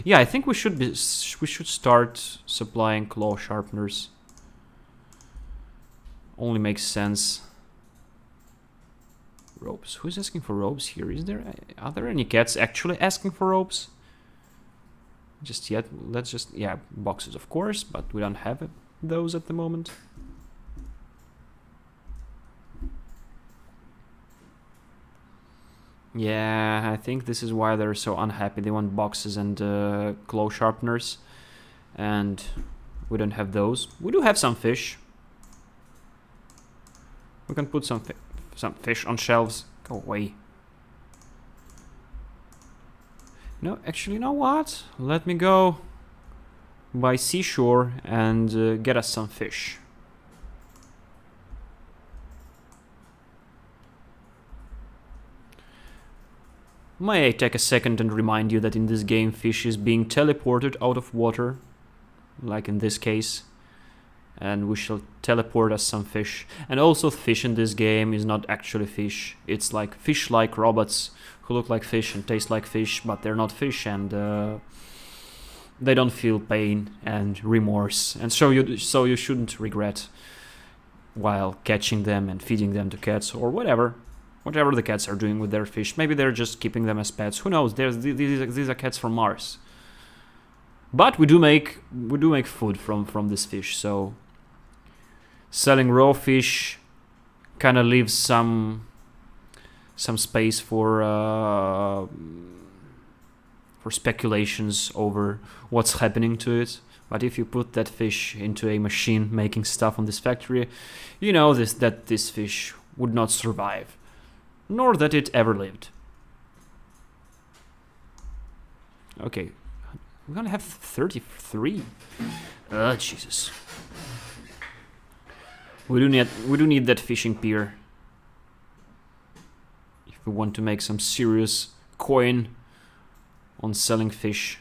Yeah, I think we should start supplying claw sharpeners. Only makes sense. Ropes. Who's asking for ropes here? Are there any cats actually asking for ropes? Just yet. Let's just, yeah, boxes of course, but we don't have those at the moment. Yeah, I think this is why they're so unhappy. They want boxes and claw sharpeners, and we don't have those. We do have some fish. We can put some fish on shelves. Go away. No, actually, you know what? Let me go by seashore and get us some fish. May I take a second and remind you that in this game fish is being teleported out of water, like in this case, and we shall teleport us some fish. And also fish in this game is not actually fish, it's like fish-like robots who look like fish and taste like fish, but they're not fish, and they don't feel pain and remorse, and so you shouldn't regret while catching them and feeding them to cats or whatever the cats are doing with their fish. Maybe they're just keeping them as pets. Who knows? These are cats from Mars. But we do make food from this fish. So selling raw fish kind of leaves some space for speculations over what's happening to it. But if you put that fish into a machine making stuff on this factory, you know that this fish would not survive, nor that it ever lived. Okay, we're gonna have 33. Jesus. We do need that fishing pier if we want to make some serious coin on selling fish.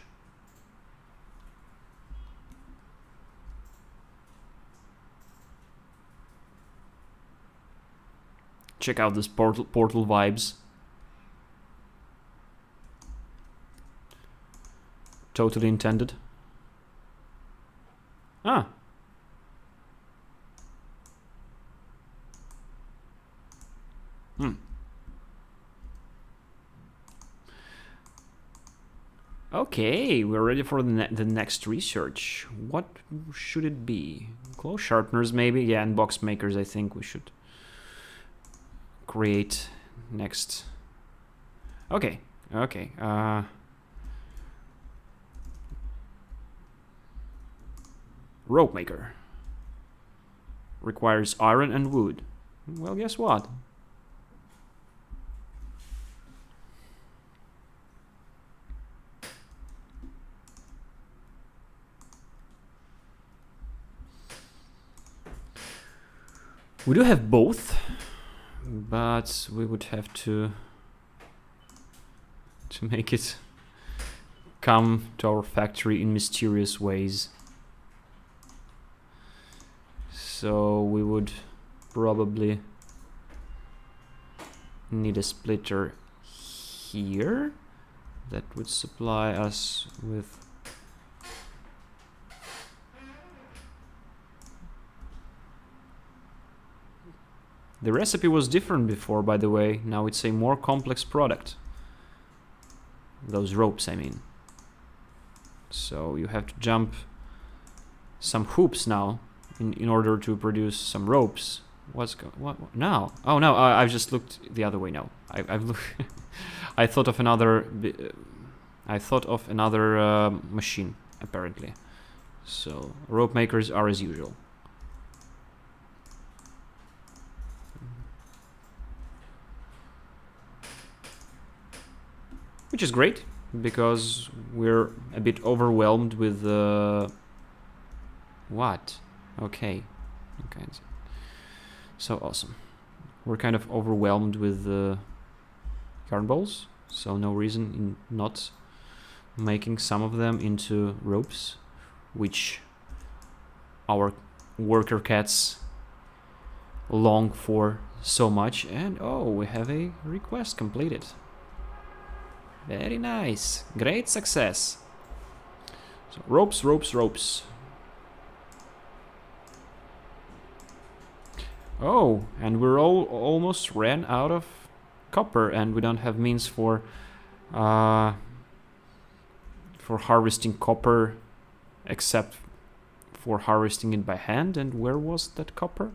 Check out this portal vibes. Totally intended. Ah. Okay, we're ready for the next research. What should it be? Claw sharpeners, maybe? Yeah, and box makers, I think we should create next. Okay. Rope maker. Requires iron and wood. Well, guess what? We do have both, but we would have to make it come to our factory in mysterious ways. So we would probably need a splitter here that would supply us with the recipe was different before, by the way. Now it's a more complex product. Those ropes, I mean. So you have to jump some hoops now in order to produce some ropes. What now? Oh no, I've just looked the other way now. I've looked. I thought of another. I thought of another machine apparently. So rope makers are as usual. Which is great, because we're a bit overwhelmed with what? Okay. So awesome. We're kind of overwhelmed with yarn balls, so no reason in not making some of them into ropes, which our worker cats long for so much. And oh, we have a request completed. Very nice. Great success. So ropes. Oh, and we're almost ran out of copper, and we don't have means for harvesting copper except for harvesting it by hand. And where was that copper?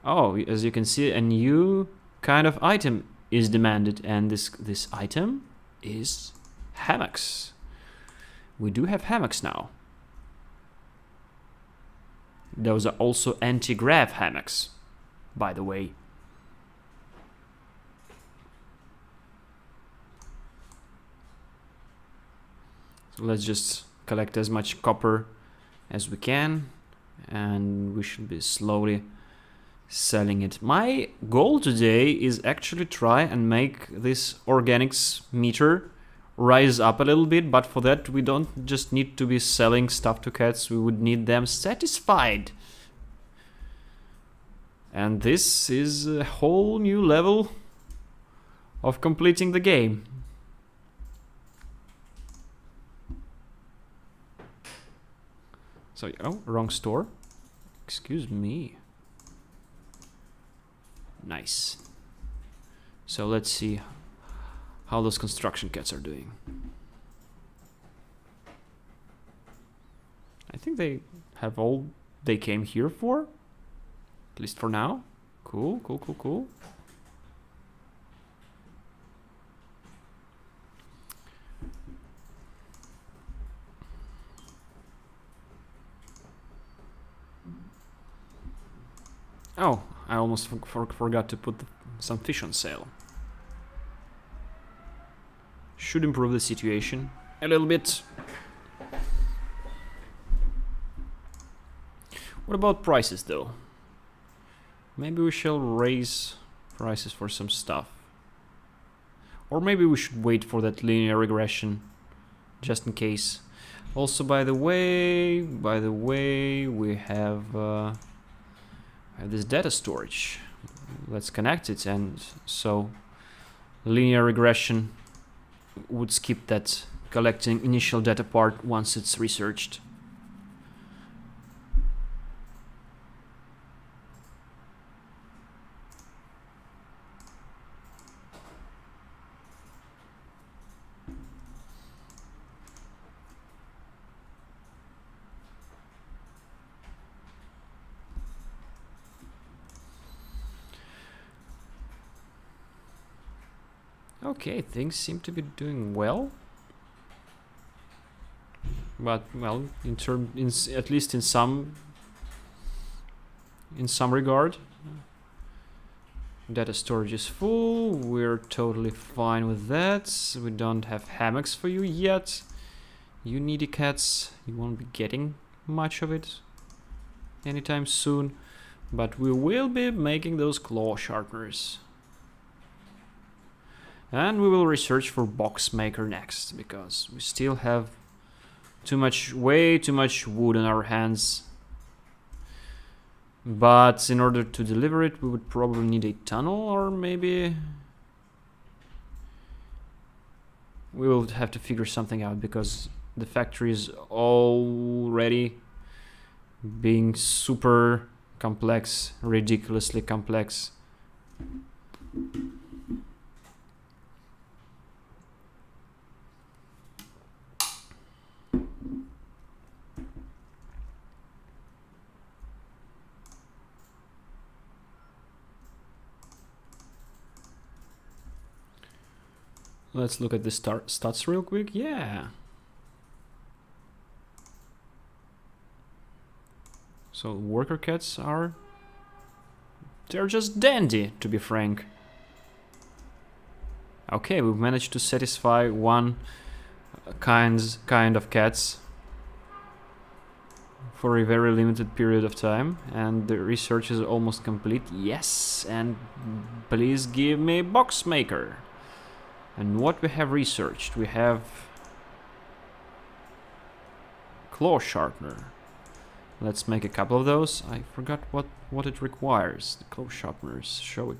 Oh, as you can see, a new kind of item is demanded, and this item is hammocks. We do have hammocks now. Those are also anti-grav hammocks, by the way. So let's just collect as much copper as we can, and we should be slowly selling it. My goal today is actually try and make this organics meter rise up a little bit, but for that we don't just need to be selling stuff to cats, we would need them satisfied. And this is a whole new level of completing the game. So, oh, wrong store. Excuse me. Nice. So let's see how those construction cats are doing. I think they have all they came here for. At least for now. Cool, cool, cool, cool. Oh, I almost forgot to put some fish on sale. Should improve the situation a little bit. What about prices though? Maybe we shall raise prices for some stuff. Or maybe we should wait for that linear regression, just in case. Also, by the way, we have this data storage. Let's connect it, and so linear regression would skip that collecting initial data part once it's researched. Okay, things seem to be doing well, but well, at least in some regard, data storage is full. We're totally fine with that. We don't have hammocks for you yet. You needy cats, you won't be getting much of it anytime soon, but we will be making those claw sharpeners. And we will research for box maker next, because we still have way too much wood on our hands. But in order to deliver it, we would probably need a tunnel, or maybe we will have to figure something out, because the factory is already being super complex, ridiculously complex. Let's look at the stats real quick. Yeah. So worker cats they're just dandy, to be frank. Okay, we've managed to satisfy one kind of cats for a very limited period of time, and the research is almost complete. Yes, and please give me box maker. And what we have researched, we have claw sharpener. Let's make a couple of those. I forgot what it requires. The claw sharpeners. Show me.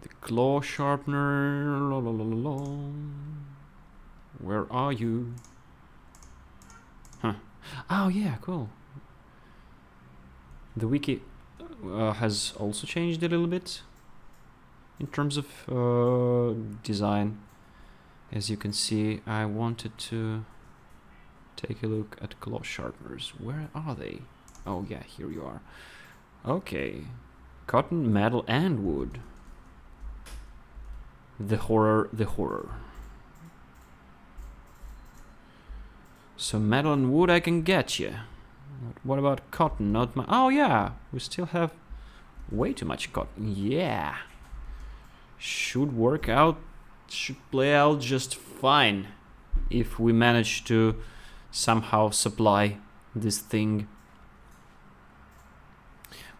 The claw sharpener. La, la, la, la, la. Where are you? Huh. Oh yeah, cool. The wiki has also changed a little bit. in terms of design. As you can see, I wanted to take a look at claw sharpeners. Where are they? Oh yeah, here you are. Okay. Cotton, metal, and wood. The horror, the horror. So metal and wood I can get you. What about cotton? Not my... Oh yeah, we still have way too much cotton. Yeah. Should work out, should play out just fine if we manage to somehow supply this thing.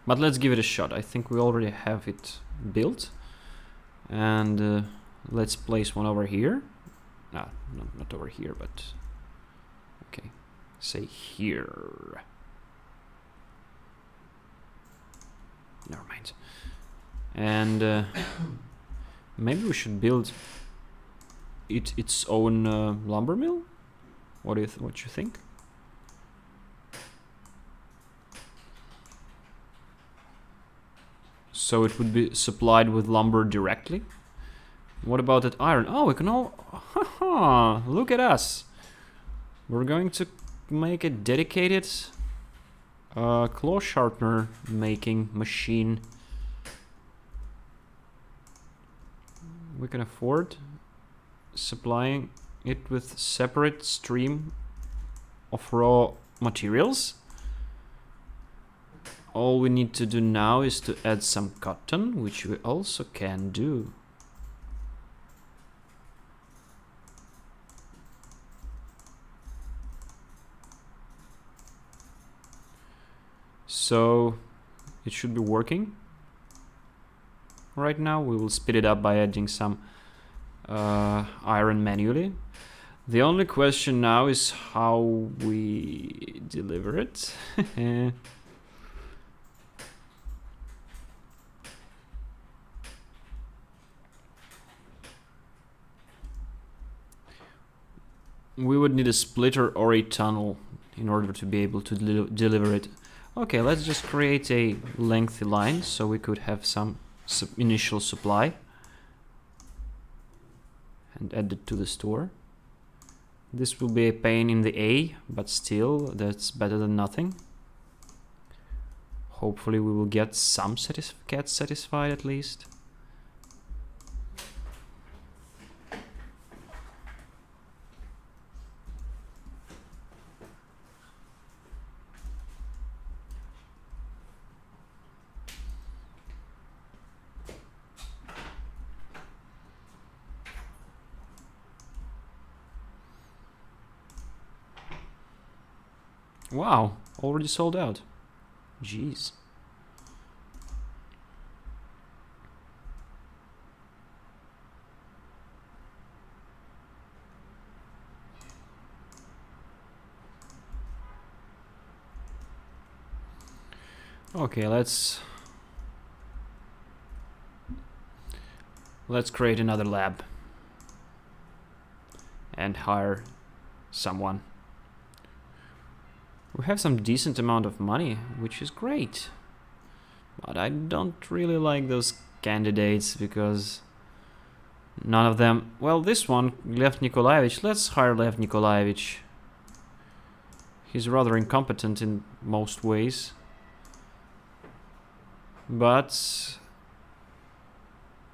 But let's give it a shot. I think we already have it built. And let's place one over here. No, not over here, but... Okay, say here. Never mind. And maybe we should build its own lumber mill. What you think? So it would be supplied with lumber directly. What about that iron? Oh, we can all... Haha, look at us. We're going to make a dedicated claw sharpener making machine. We can afford supplying it with separate stream of raw materials. All we need to do now is to add some cotton, which we also can do. So it should be working right now. We will speed it up by adding some iron manually. The only question now is how we deliver it. We would need a splitter or a tunnel in order to be able to deliver it. Okay, let's just create a lengthy line so we could have some initial supply and add it to the store. This will be a pain in the A, but still, that's better than nothing. Hopefully we will get some cats satisfied at least. Wow, already sold out. Jeez. Okay, let's create another lab and hire someone. We have some decent amount of money, which is great. But I don't really like those candidates because none of them... Well, this one, Lev Nikolaevich, let's hire Lev Nikolaevich. He's rather incompetent in most ways. But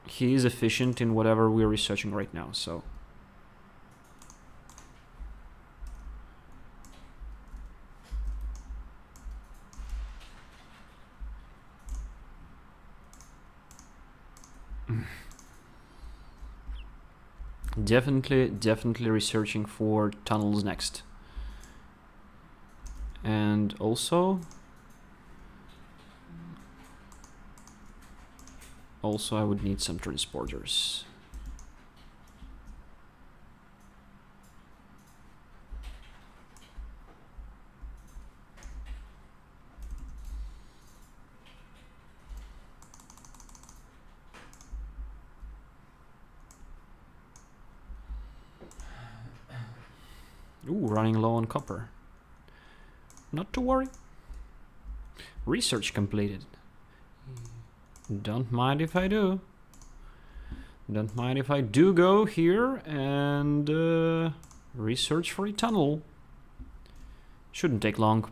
he is efficient in whatever we're researching right now, so... Definitely researching for tunnels next. And also I would need some transporters. Ooh, running low on copper. Not to worry. Research completed. Don't mind if I do. Don't mind if I do go here and research for a tunnel. Shouldn't take long.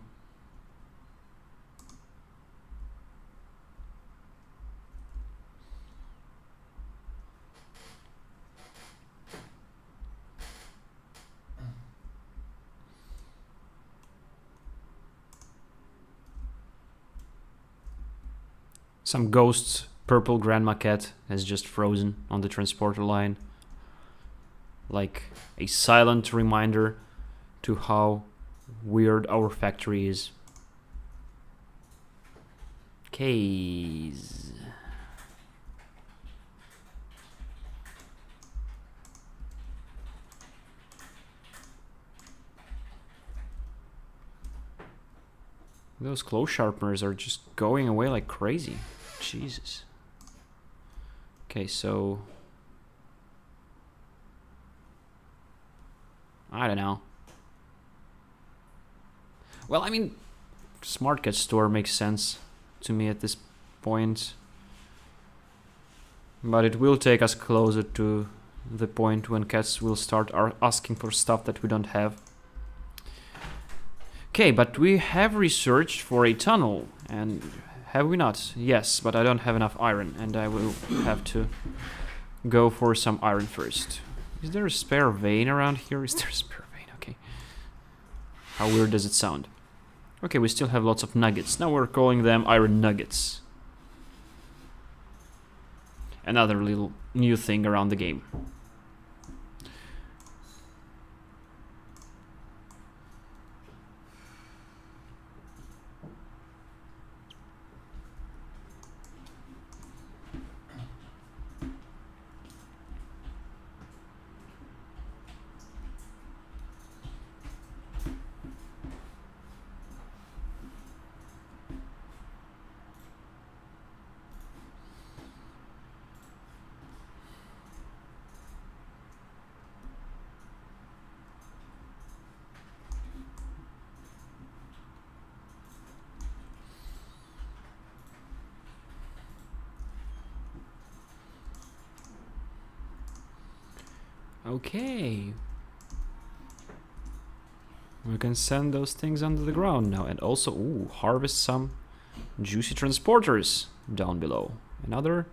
Some ghosts. Purple grandma cat has just frozen on the transporter line. Like a silent reminder to how weird our factory is. Keys. Those claw sharpeners are just going away like crazy. Jesus. Okay, so I don't know. Well, I mean, Smart Cat store makes sense to me at this point. But it will take us closer to the point when cats will start asking for stuff that we don't have. Okay, but we have researched for a tunnel, and have we not? Yes, but I don't have enough iron, and I will have to go for some iron first. Is there a spare vein around here? Is there a spare vein? Okay. How weird does it sound? Okay, we still have lots of nuggets. Now we're calling them iron nuggets. Another little new thing around the game. Okay. We can send those things under the ground now, and also, ooh, harvest some juicy transporters down below. Another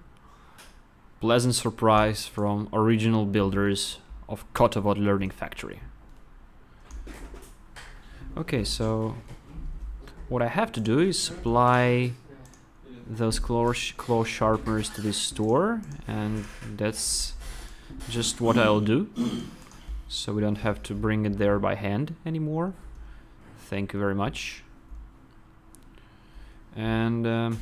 pleasant surprise from original builders of Kotovod Learning Factory. Okay, so what I have to do is supply those claw sharpeners to this store, and that's just what I'll do. So we don't have to bring it there by hand anymore. Thank you very much. And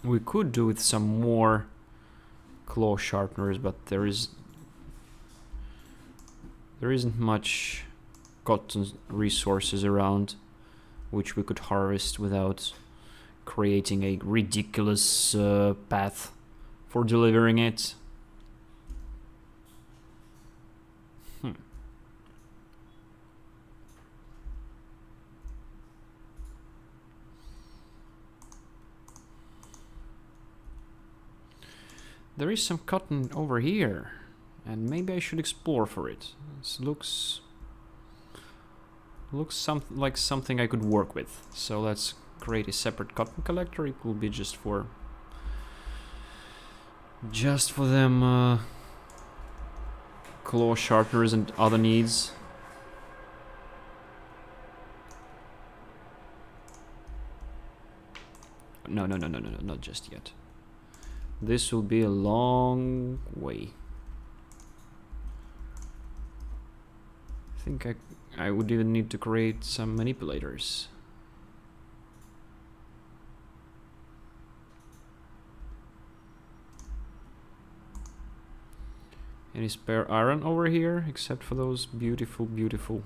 we could do with some more claw sharpeners, but there isn't much cotton resources around which we could harvest without creating a ridiculous path for delivering it. There is some cotton over here, and maybe I should explore for it. This looks like something I could work with. So let's create a separate cotton collector. It will be just for them claw sharpeners and other needs. No, not just yet. This will be a long way. I think I would even need to create some manipulators. Any spare iron over here, except for those beautiful.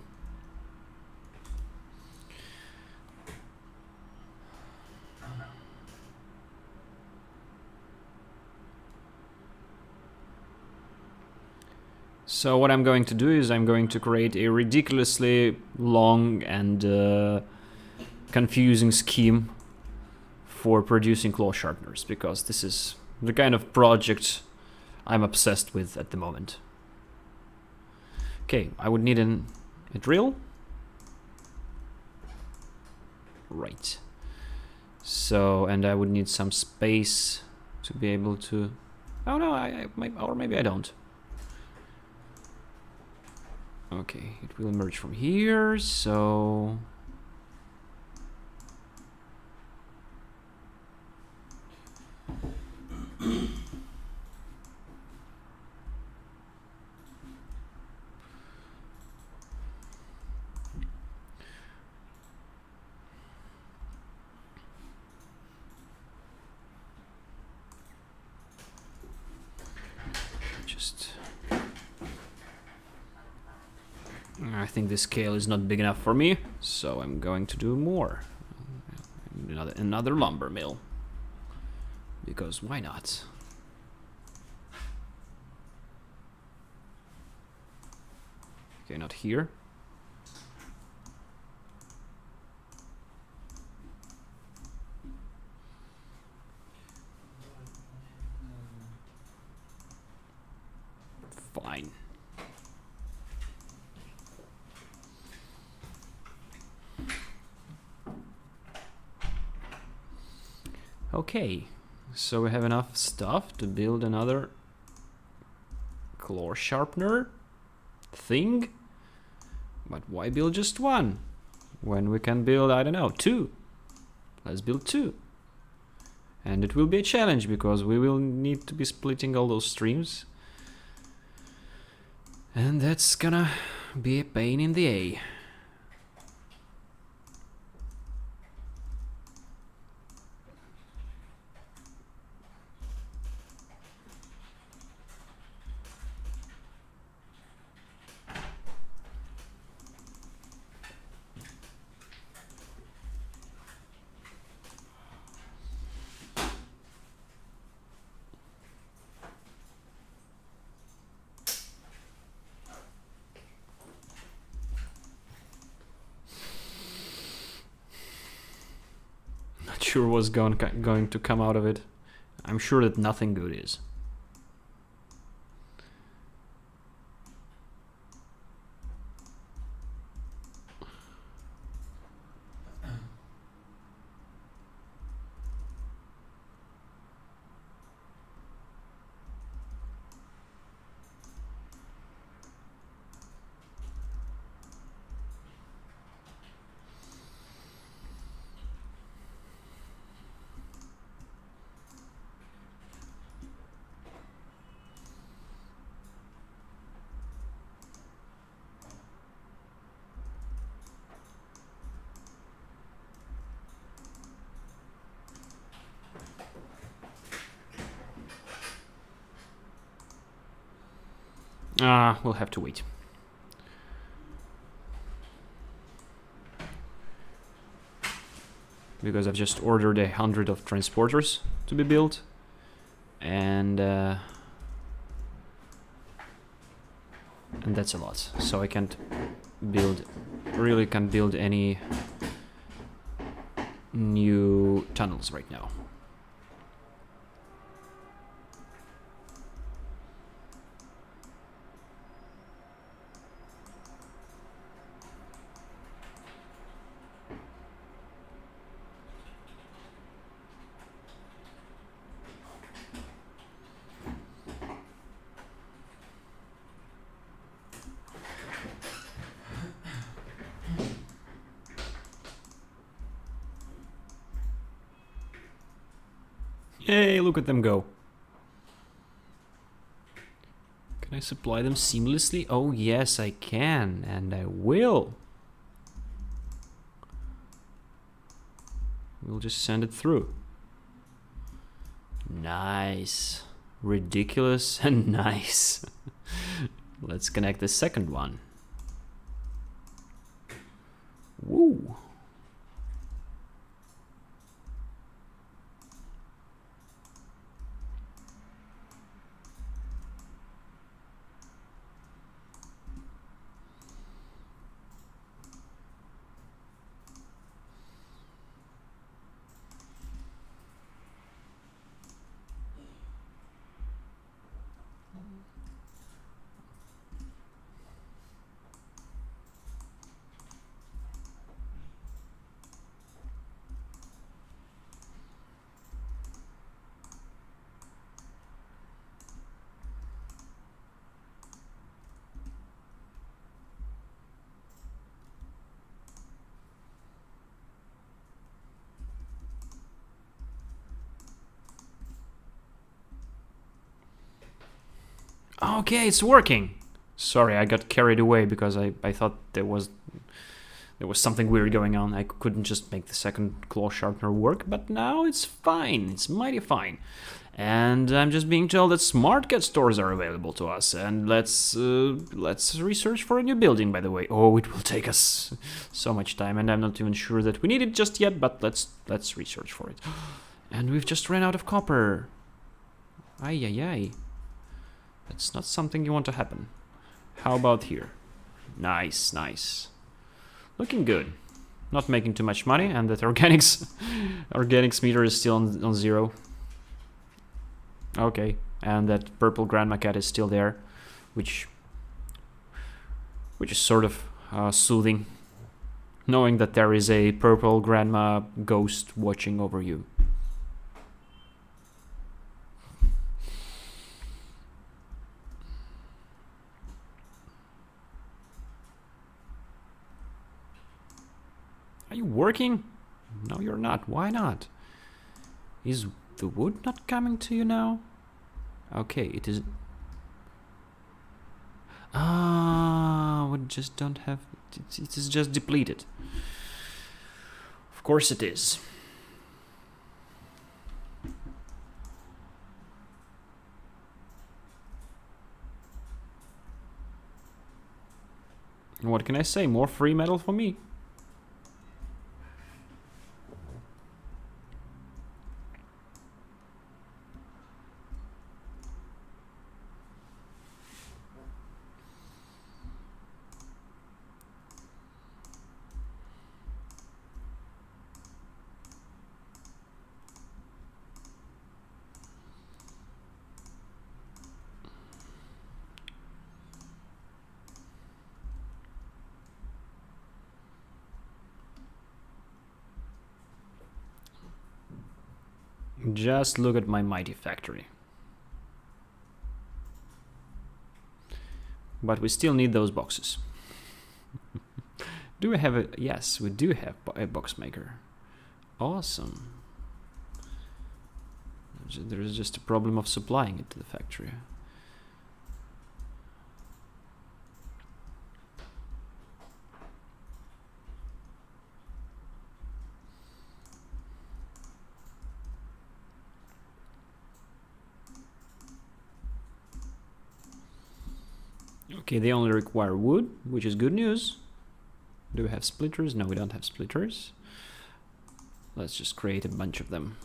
So what I'm going to do is I'm going to create a ridiculously long and confusing scheme for producing claw sharpeners, because this is the kind of project I'm obsessed with at the moment. Okay, I would need a drill. Right. So, and I would need some space to be able to... Oh no, or maybe I don't. Okay, it will emerge from here, so... I think this scale is not big enough for me, so I'm going to do more. Another lumber mill. Because why not? Okay, not here. Fine. Okay, so we have enough stuff to build another claw sharpener thing. But why build just one when we can build, I don't know, two? Let's build two. And it will be a challenge because we will need to be splitting all those streams. And that's gonna be a pain in the A. Sure what's going to come out of it. I'm sure that nothing good is. We'll have to wait. Because I've just ordered 100 of transporters to be built. And that's a lot. So I can't build, really can't build any new tunnels right now. Yay, look at them go. Can I supply them seamlessly? Oh yes, I can, and I will. We'll just send it through. Nice. Ridiculous and nice. Let's connect the second one. Woo. Okay, it's working. Sorry, I got carried away because I thought there was something weird going on. I couldn't just make the second claw sharpener work, but now it's fine. It's mighty fine. And I'm just being told that smart cat stores are available to us. And let's research for a new building, by the way. Oh, it will take us so much time, and I'm not even sure that we need it just yet, but let's research for it. And we've just ran out of copper. Ay, ay, ay. That's not something you want to happen. How about here? Nice, nice. Looking good. Not making too much money, and that organics meter is still on 0. Okay, and that purple grandma cat is still there, which is sort of soothing, knowing that there is a purple grandma ghost watching over you. Are you working? No, you're not. Why not? Is the wood not coming to you now? Okay, it is. We just don't have. It is just depleted. Of course it is. What can I say? More free metal for me. Just look at my mighty factory. But we still need those boxes. Do we have a... Yes, we do have a box maker. Awesome. There is just a problem of supplying it to the factory. Okay, they only require wood, which is good news. Do we have splitters? No, we don't have splitters. Let's just create a bunch of them.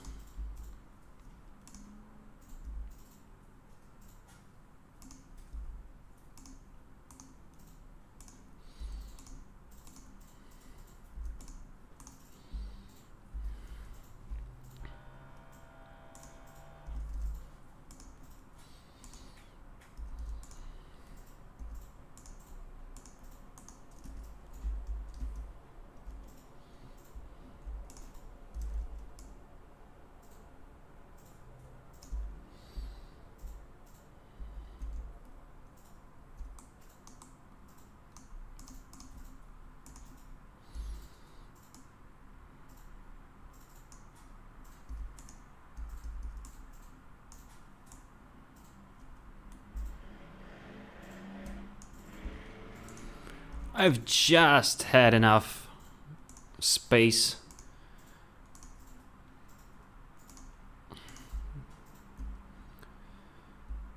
I've just had enough space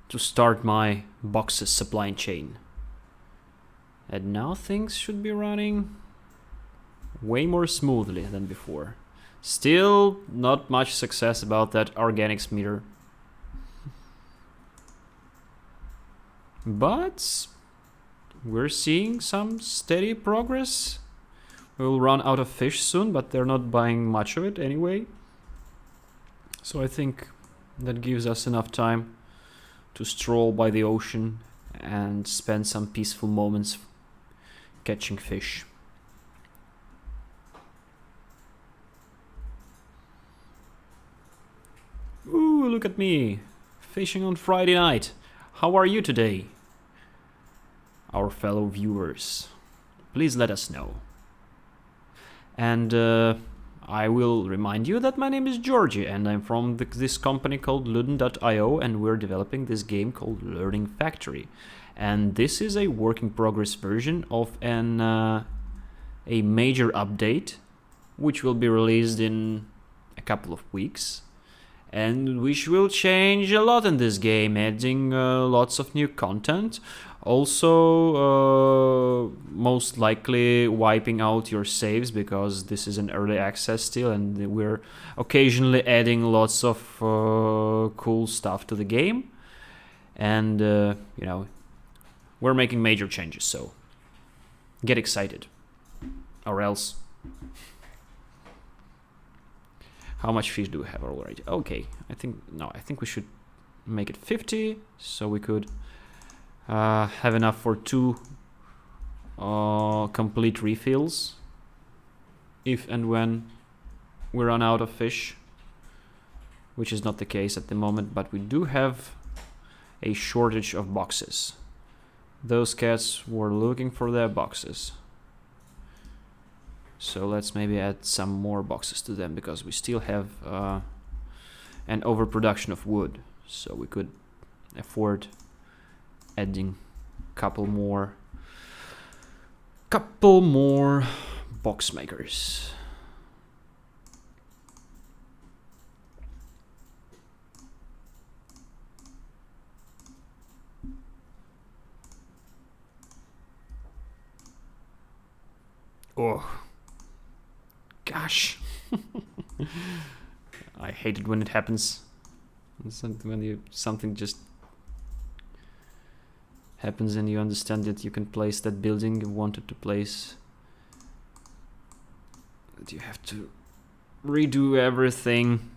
to start my boxes supply chain. And now things should be running way more smoothly than before. Still not much success about that organics meter. But we're seeing some steady progress. We'll run out of fish soon, but they're not buying much of it anyway. So I think that gives us enough time to stroll by the ocean and spend some peaceful moments catching fish. Ooh, look at me, fishing on Friday night. How are you today? Our fellow viewers, please let us know. And I will remind you that my name is Georgie and I'm from this company called Ludden.io, and we're developing this game called Learning Factory. And this is a work in progress version of a major update which will be released in a couple of weeks, and which will change a lot in this game, adding lots of new content. Also, most likely wiping out your saves, because this is an early access still, and we're occasionally adding lots of cool stuff to the game. And, you know, we're making major changes, so get excited. Or else. How much fish do we have already? Okay, I think we should make it 50, so we could have enough for 2 complete refills if and when we run out of fish, which is not the case at the moment, but we do have a shortage of boxes. Those cats were looking for their boxes. So let's maybe add some more boxes to them, because we still have an overproduction of wood. So we could afford adding couple more box makers. Oh. Gosh. I hate it when it happens. When something just happens and you understand that you can place that building you wanted to place, that you have to redo everything.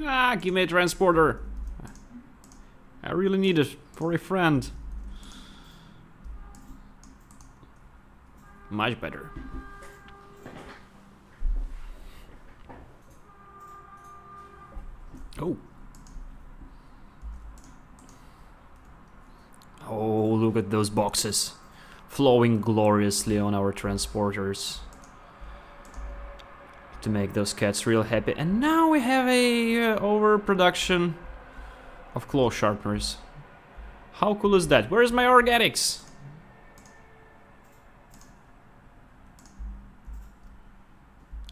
Ah, give me a transporter. I really need it for a friend. Much better. Oh. Oh, look at those boxes flowing gloriously on our transporters to make those cats real happy. And now we have a overproduction of claw sharpeners. How cool is that? Where's my organics?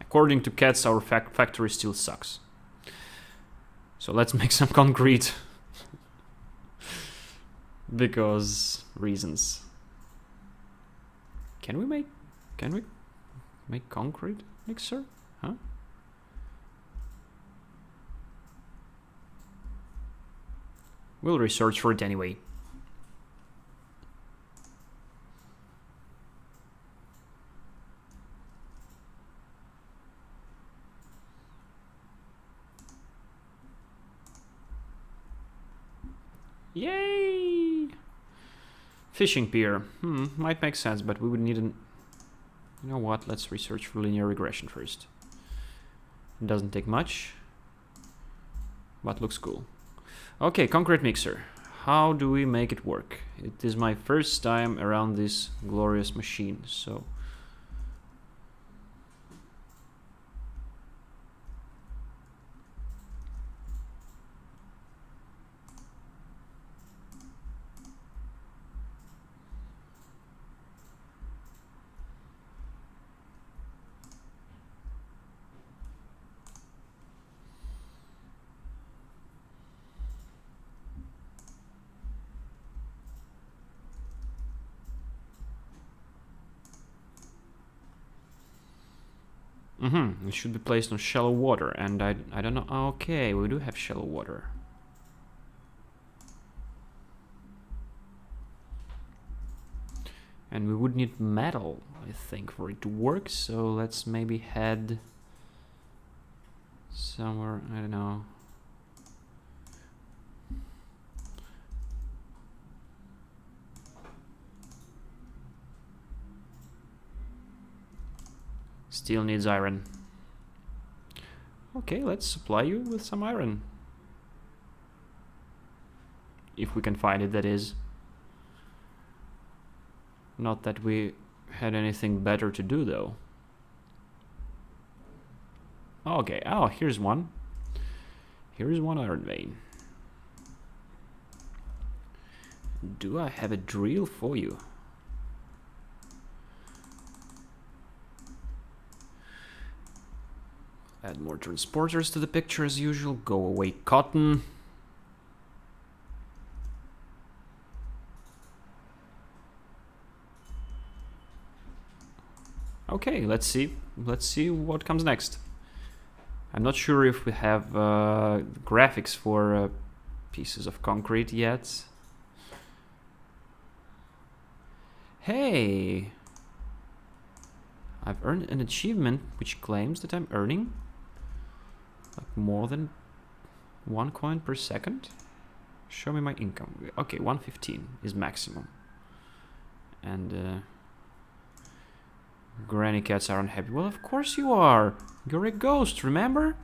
According to cats, our factory still sucks. So let's make some concrete. Because reasons. Can we make concrete mixer? Huh? We'll research for it anyway. Yay! Fishing pier. Might make sense, but we would need an... You know what? Let's research for linear regression first. It doesn't take much, but looks cool. Okay, concrete mixer. How do we make it work? It is my first time around this glorious machine, so... It should be placed on shallow water, and I don't know. Okay, we do have shallow water. And we would need metal, I think, for it to work. So let's maybe head somewhere, I don't know. Steel needs iron. Okay, let's supply you with some iron. If we can find it, that is. Not that we had anything better to do, though. Okay, oh, here's one. Here's one iron vein. Do I have a drill for you? Add more transporters to the picture as usual. Go away, cotton. Okay, let's see. Let's see what comes next. I'm not sure if we have graphics for pieces of concrete yet. Hey! I've earned an achievement which claims that I'm earning like more than 1 coin per second. Show me my income. Okay, 115 is maximum. And granny cats are unhappy. Well, of course you are. You're a ghost, remember?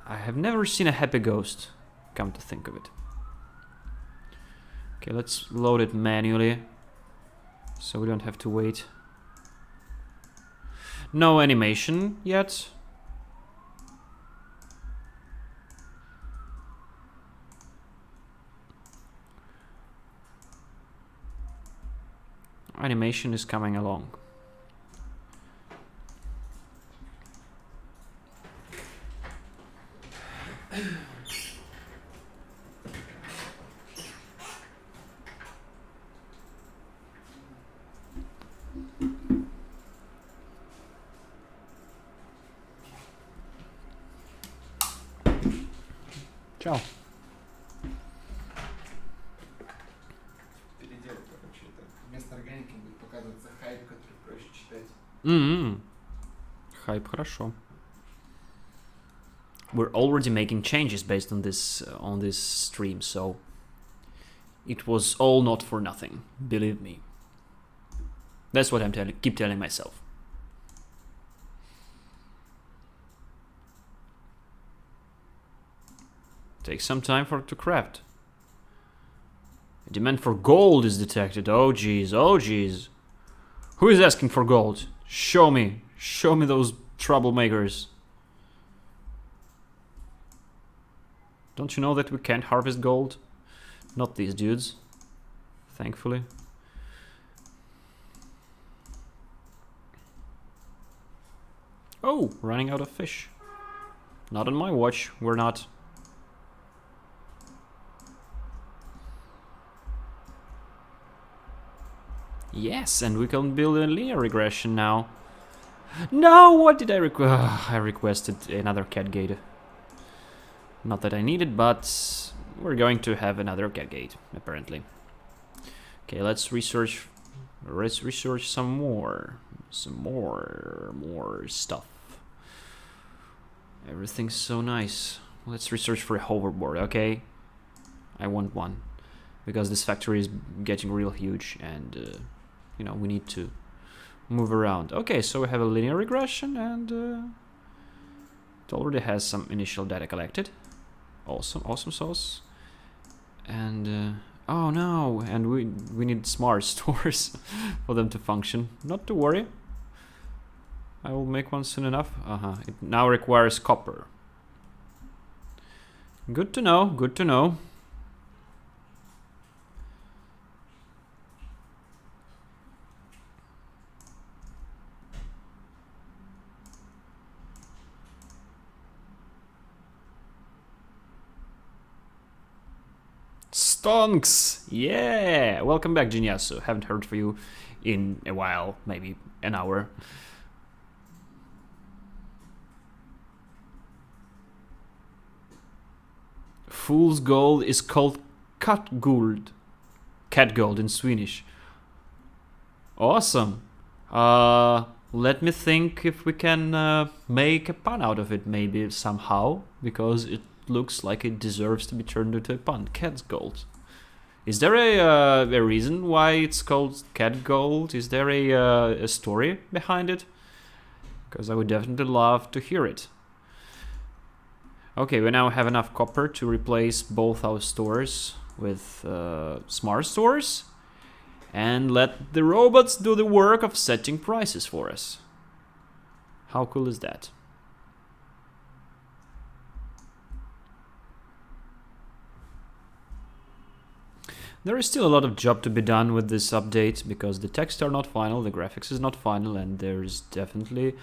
I have never seen a happy ghost, come to think of it. Okay, let's load it manually, so we don't have to wait. No animation yet. Animation is coming along. Ciao. Переделать, короче, это вместо органики будет показываться хайп, который проще читать. Hype, хорошо. We're already making changes based on this stream, so it was all not for nothing. Believe me. That's what I'm keep telling myself. Takes some time for it to craft. A demand for gold is detected. Oh geez, oh geez. Who is asking for gold? Show me those troublemakers. Don't you know that we can't harvest gold? Not these dudes, thankfully. Oh, running out of fish. Not on my watch, we're not. Yes, and we can build a linear regression now. No, what did I request? I requested another cat gate. Not that I need it, but we're going to have another cat gate, apparently. Okay, let's research some more stuff. Everything's so nice. Let's research for a hoverboard, okay? I want one, because this factory is getting real huge, and you know, we need to move around. Okay, so we have a linear regression, and it already has some initial data collected. Awesome sauce. And oh no, and we need smart stores for them to function. Not to worry, I will make one soon enough. It now requires copper. Good to know, good to know. Stonks! Yeah! Welcome back, Jinyasu. Haven't heard from you in a while, maybe an hour. Fool's gold is called Catguld. Cat gold in Swedish. Awesome. Let me think if we can make a pun out of it, maybe somehow, because it looks like it deserves to be turned into a pun. Cat's gold. Is there a reason why it's called cat gold? Is there a story behind it? Because I would definitely love to hear it. Okay, we now have enough copper to replace both our stores with smart stores and let the robots do the work of setting prices for us. How cool is that? There is still a lot of job to be done with this update because the texts are not final, the graphics is not final, and there's definitely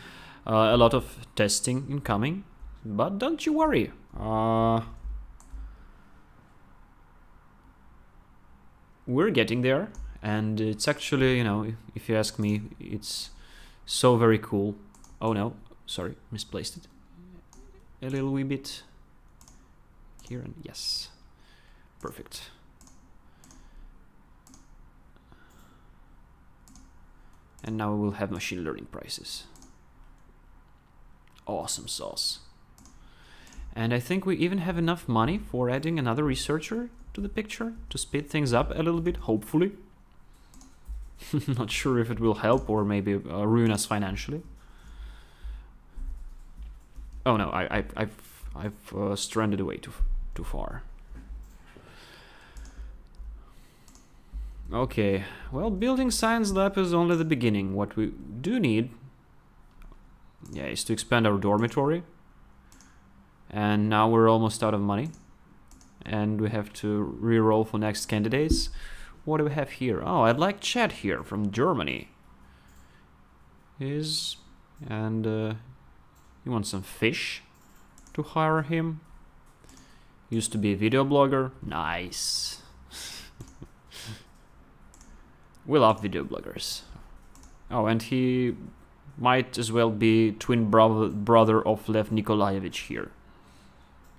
a lot of testing incoming. But don't you worry. We're getting there, and it's actually, you know, if you ask me, it's so very cool. Oh no, sorry, misplaced it. A little wee bit here, and yes, perfect. And now we will have machine learning prices. Awesome sauce. And I think we even have enough money for adding another researcher to the picture to speed things up a little bit, hopefully. Not sure if it will help or maybe ruin us financially. Oh no, I've stranded away too far. Okay, well, building science lab is only the beginning. What we do need, yeah, is to expand our dormitory. And now we're almost out of money. And we have to re-roll for next candidates. What do we have here? Oh, I'd like Chad here from Germany. And you want some fish to hire him. Used to be a video blogger. Nice. We love video bloggers. Oh, and he might as well be twin brother of Lev Nikolaevich here.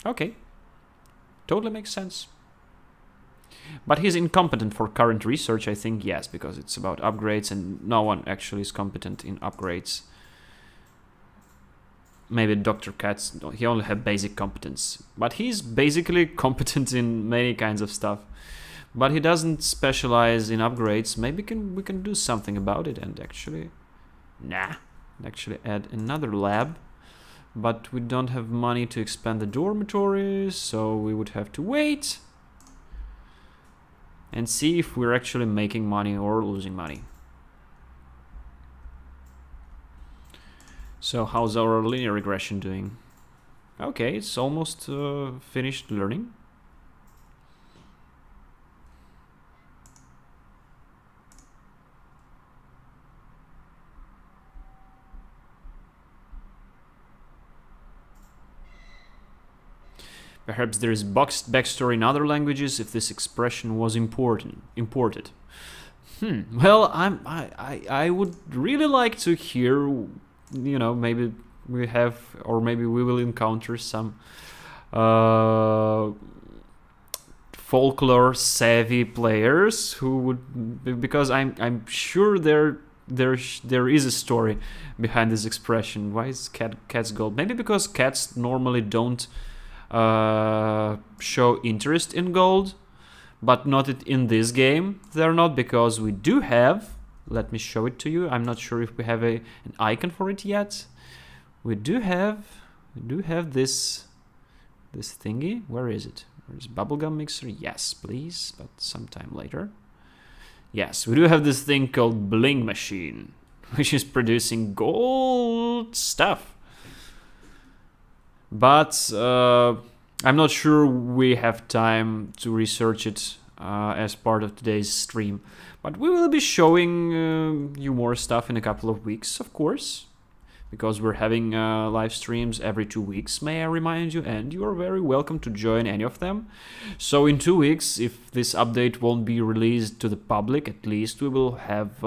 Okay. Totally makes sense. But he's incompetent for current research, I think, yes, because it's about upgrades and no one actually is competent in upgrades. Maybe Dr. Katz, he only had basic competence. But he's basically competent in many kinds of stuff. But he doesn't specialize in upgrades. Maybe we can do something about it and actually add another lab. But we don't have money to expand the dormitories, so we would have to wait and see if we're actually making money or losing money. So how's our linear regression doing? Okay, it's almost finished learning. Perhaps there is backstory in other languages if this expression was imported. Well, I would really like to hear, you know, maybe we have, or maybe we will encounter some folklore savvy players who would, because I'm sure there is a story behind this expression. Why is cat's gold? Maybe because cats normally don't show interest in gold, but not in this game. They're not, because we do have, let me show it to you. I'm not sure if we have an icon for it yet. We do have this thingy. Where is it? Where's bubblegum mixer? Yes, please, but sometime later. Yes, we do have this thing called Bling Machine, which is producing gold stuff. But I'm not sure we have time to research it as part of today's stream. But we will be showing you more stuff in a couple of weeks, of course. Because we're having live streams every 2 weeks, may I remind you. And you are very welcome to join any of them. So in 2 weeks, if this update won't be released to the public, at least we will have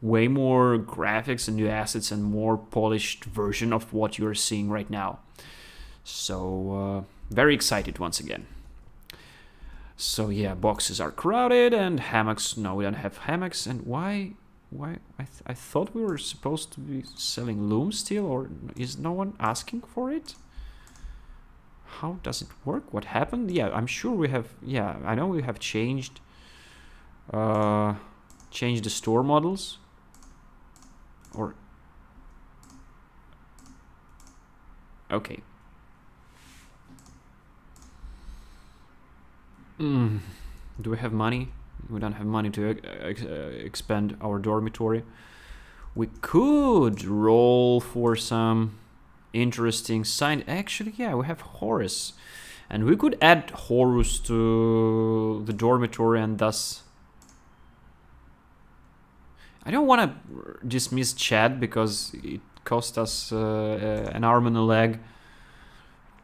way more graphics and new assets and more polished version of what you're seeing right now. So very excited once again. So yeah, boxes are crowded and hammocks. No, we don't have hammocks. And why I thought we were supposed to be selling loom steel, or is no one asking for it? How does it work? What happened? Yeah, I'm sure we have... Yeah, I know we have changed the store models. Or... Okay. Do we have money? We don't have money to expand our dormitory. We could roll for some interesting sign. Actually, yeah, we have Horus. And we could add Horus to the dormitory and thus... I don't want to dismiss Chad because it cost us an arm and a leg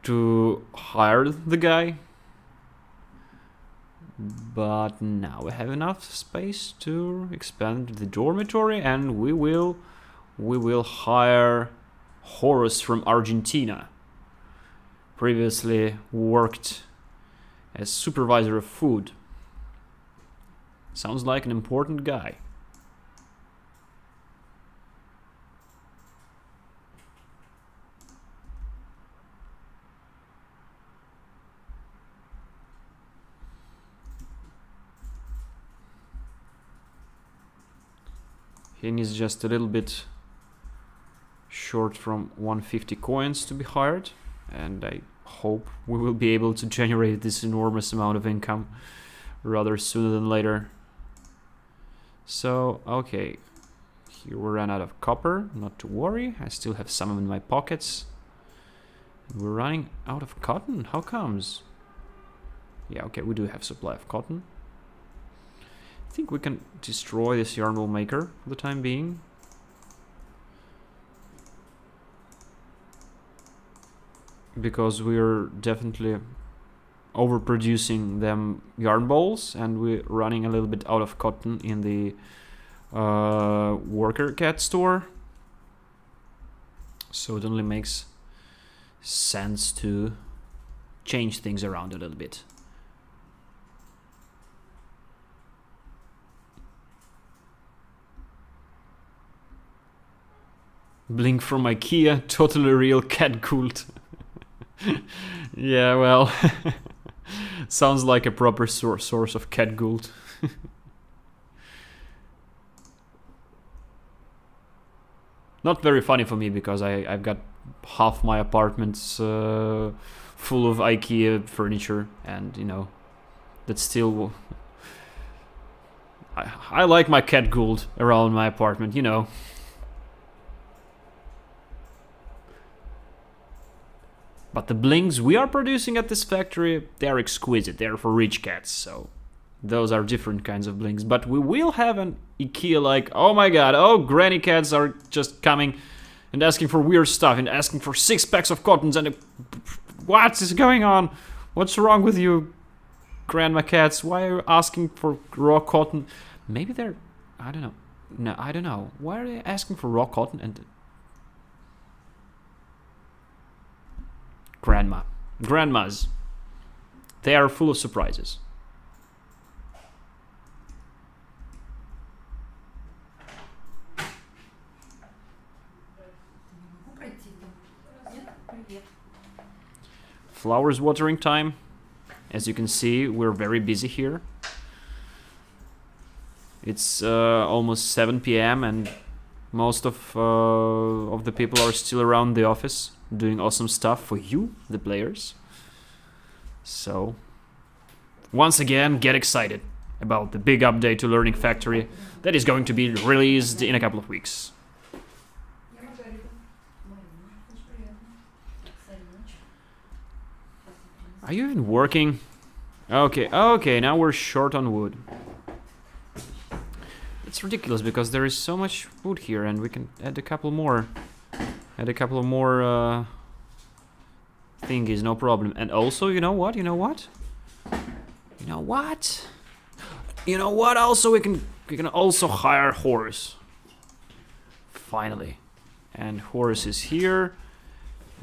to hire the guy. But now we have enough space to expand the dormitory, and we will hire Horus from Argentina. Previously worked as supervisor of food. Sounds like an important guy. He needs just a little bit short from 150 coins to be hired, and I hope we will be able to generate this enormous amount of income rather sooner than later. So, okay, here we ran out of copper, not to worry, I still have some in my pockets. We're running out of cotton, how comes? Yeah, okay, we do have supply of cotton. I think we can destroy this yarn wool maker for the time being. Because we're definitely overproducing them yarn balls, and we're running a little bit out of cotton in the worker cat store. So it only makes sense to change things around a little bit. Blink from IKEA, totally real cat gold. Yeah, well, sounds like a proper source of cat gold. Not very funny for me because I've got half my apartments full of IKEA furniture, and you know, that's still... I like my cat gold around my apartment, you know. But the blings we are producing at this factory, they are exquisite. They are for rich cats, so those are different kinds of blings. But we will have an IKEA like, oh my god, oh, granny cats are just coming and asking for weird stuff and asking for 6 packs of cottons and... What is going on? What's wrong with you, grandma cats? Why are you asking for raw cotton? Maybe they're... I don't know. No, I don't know. Why are they asking for raw cotton and... Grandmas. They are full of surprises. Flowers watering time. As you can see, we're very busy here. It's almost 7 p.m. and most of the people are still around the office doing awesome stuff for you, the players. So, once again, get excited about the big update to Learning Factory that is going to be released in a couple of weeks. Are you even working? Okay, now we're short on wood. It's ridiculous because there is so much wood here and we can add a couple more. Thingies, no problem. And also, you know what? Also, we can also hire Horus. Finally. And Horus is here.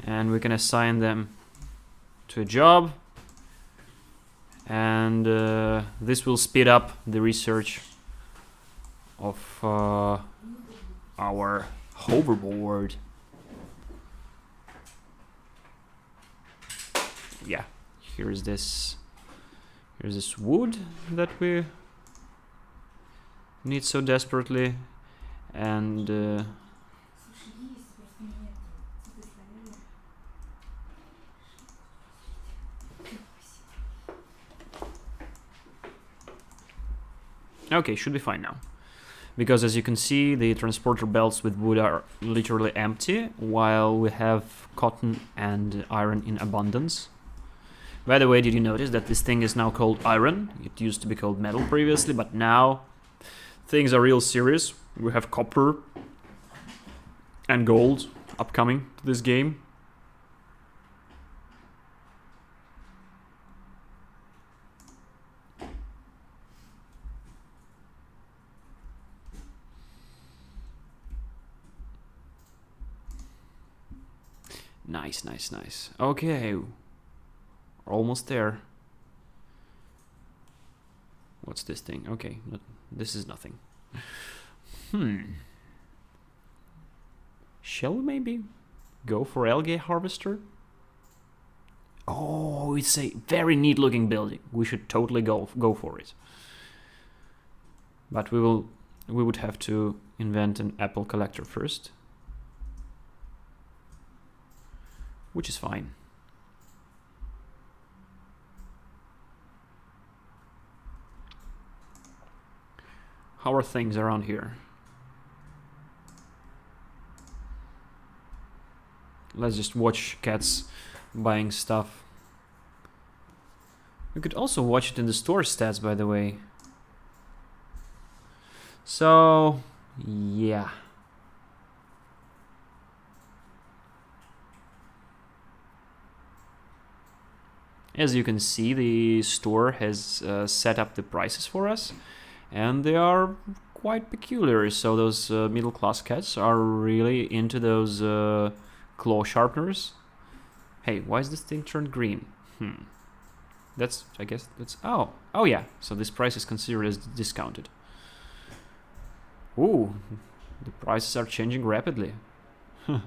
And we can assign them to a job. And this will speed up the research of our hoverboard. yeah, here's this wood that we need so desperately, and okay, should be fine now. Because as you can see, the transporter belts with wood are literally empty, while we have cotton and iron in abundance. By the way, did you notice that this thing is now called iron? It used to be called metal previously, but now things are real serious. We have copper and gold upcoming to this game. Nice, nice, nice. Okay. Almost there. What's this thing? Okay, this is nothing. Shall we maybe go for algae harvester? Oh, it's a very neat looking building. We should totally go for it. But we would have to invent an apple collector first. Which is fine. How are things around here? Let's just watch cats buying stuff. We could also watch it in the store stats, by the way. So, yeah. As you can see, the store has set up the prices for us, and they are quite peculiar. So those middle-class cats are really into those claw sharpeners. Hey, why is this thing turned green? That's, I guess, that's... Oh, yeah. So this price is considered as discounted. Ooh, the prices are changing rapidly. I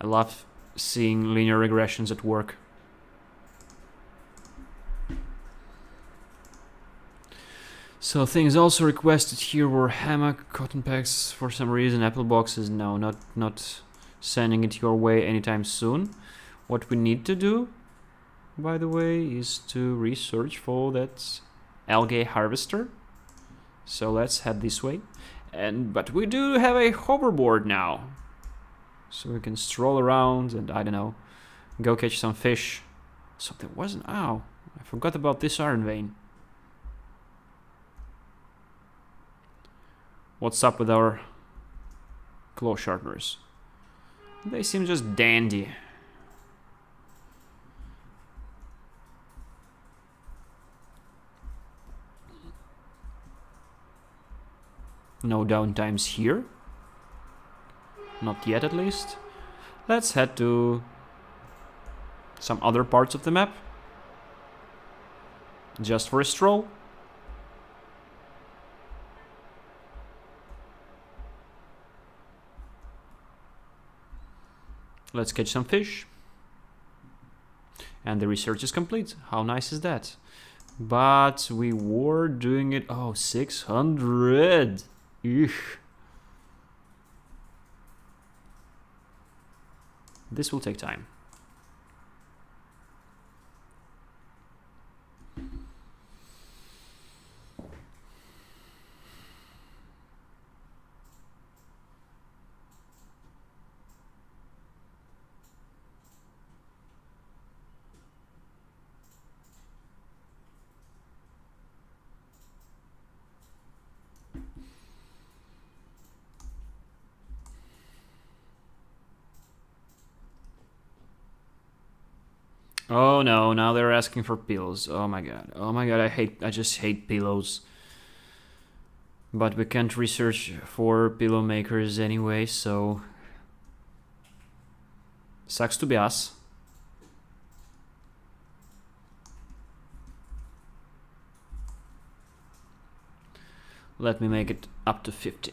love seeing linear regressions at work. So things also requested here were hammock, cotton packs for some reason, apple boxes. No, not sending it your way anytime soon. What we need to do, by the way, is to research for that algae harvester. So let's head this way. But we do have a hoverboard now. So we can stroll around and, I don't know, go catch some fish. So there wasn't... Ow, I forgot about this iron vein. What's up with our claw sharpeners? They seem just dandy. No downtimes here. Not yet, at least. Let's head to some other parts of the map. Just for a stroll. Let's catch some fish. And the research is complete. How nice is that? But we were doing it... Oh, 600! Eugh. This will take time. Oh no, now they're asking for pillows. Oh my god. Oh my god, I just hate pillows. But we can't research for pillow makers anyway, so... Sucks to be us. Let me make it up to 50.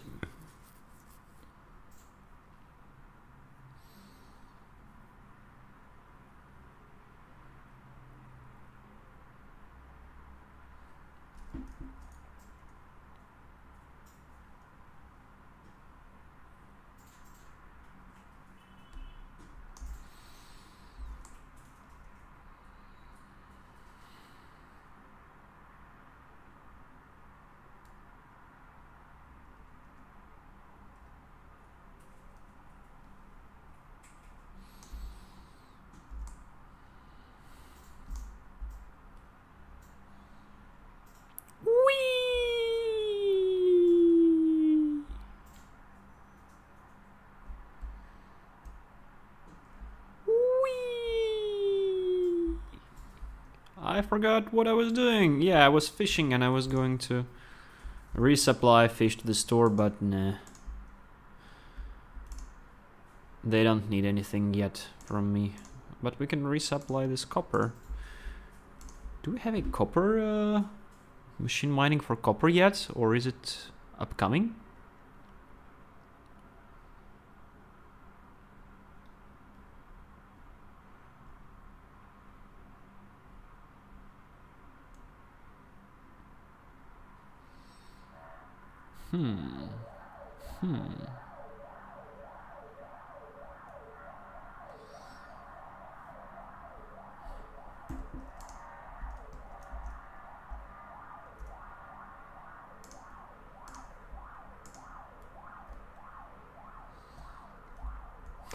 forgot what I was doing. Yeah, I was fishing and I was going to resupply fish to the store, but nah. They don't need anything yet from me. But we can resupply this copper. Do we have a copper machine mining for copper yet? Or is it upcoming?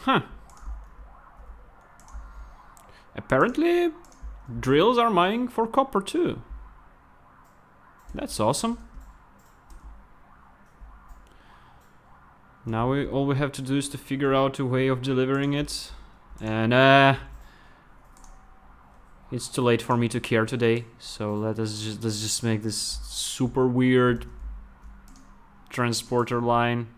Huh. Apparently, drills are mining for copper too. That's awesome. Now all we have to do is to figure out a way of delivering it. And it's too late for me to care today. So let's just make this super weird transporter line.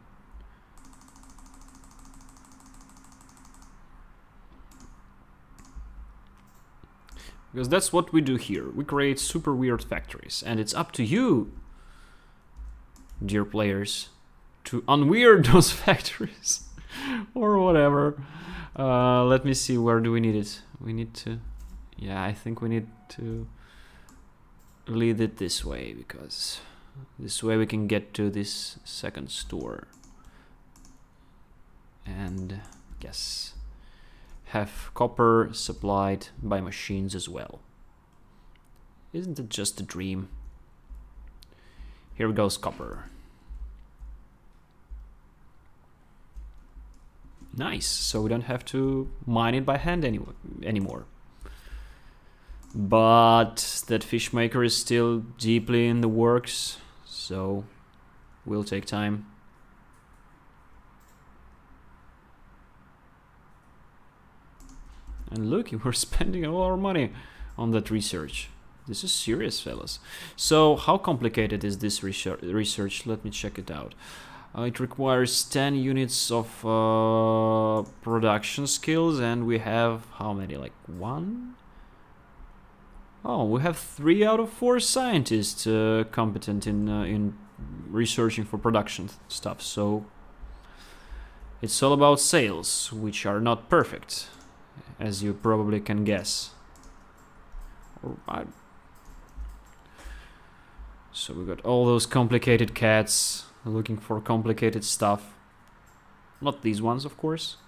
Because that's what we do here. We create super weird factories. And it's up to you, dear players, to unweird those factories. Or whatever. Let me see, where do we need it? We need to... Yeah, I think we need to lead it this way. Because this way we can get to this second store. And yes... have copper supplied by machines as well. Isn't it just a dream? Here goes copper. Nice, so we don't have to mine it by hand anymore. But that fish maker is still deeply in the works, so will take time. And look, we're spending all our money on that research. This is serious, fellas. So, how complicated is this research? Let me check it out. It requires 10 units of production skills, and we have how many? Like 1? Oh, we have 3 out of 4 scientists competent in researching for production stuff. So, it's all about sales, which are not perfect, as you probably can guess. So we got all those complicated cats looking for complicated stuff. Not these ones, of course.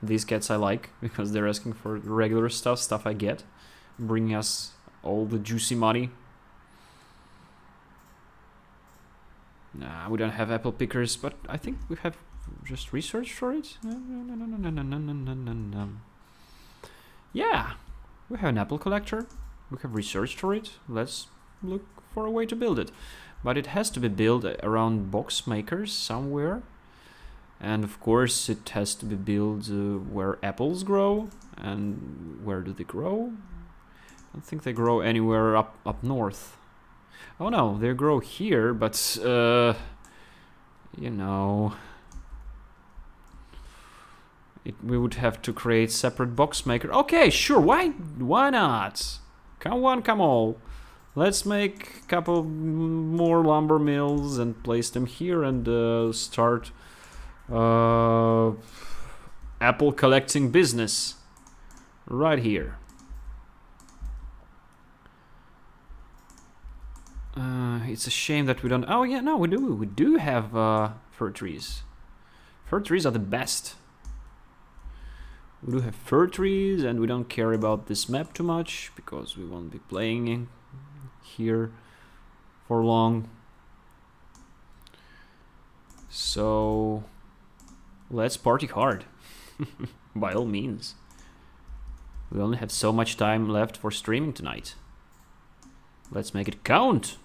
These cats I like, because they're asking for regular stuff I get, bringing us all the juicy money. Nah, we don't have apple pickers, but I think we have just research for it. Yeah, we have an apple collector. We have research for it. Let's look for a way to build it. But it has to be built around box makers somewhere. And of course it has to be built where apples grow. And where do they grow? I don't think they grow anywhere up north. Oh no, they grow here, but you know, we would have to create separate box maker. Okay, sure, why not? Come on, come all. Let's make a couple more lumber mills and place them here and start apple collecting business right here. It's a shame that we don't... Oh yeah, no, we do. We do have fir trees. Fir trees are the best. We do have fir trees, and we don't care about this map too much because we won't be playing in here for long. So let's party hard. By all means. We only have so much time left for streaming tonight. Let's make it count.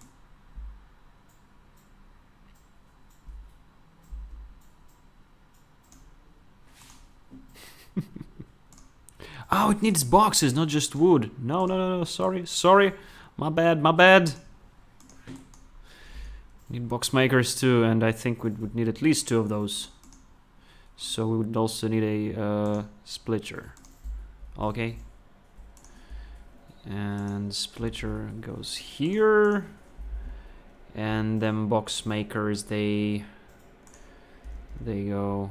Oh, it needs boxes, not just wood. No, no, no, no. Sorry, sorry. My bad, my bad. Need box makers too, and I think we would need at least 2 of those. So we would also need a splitter. Okay. And splitter goes here. And then box makers, they go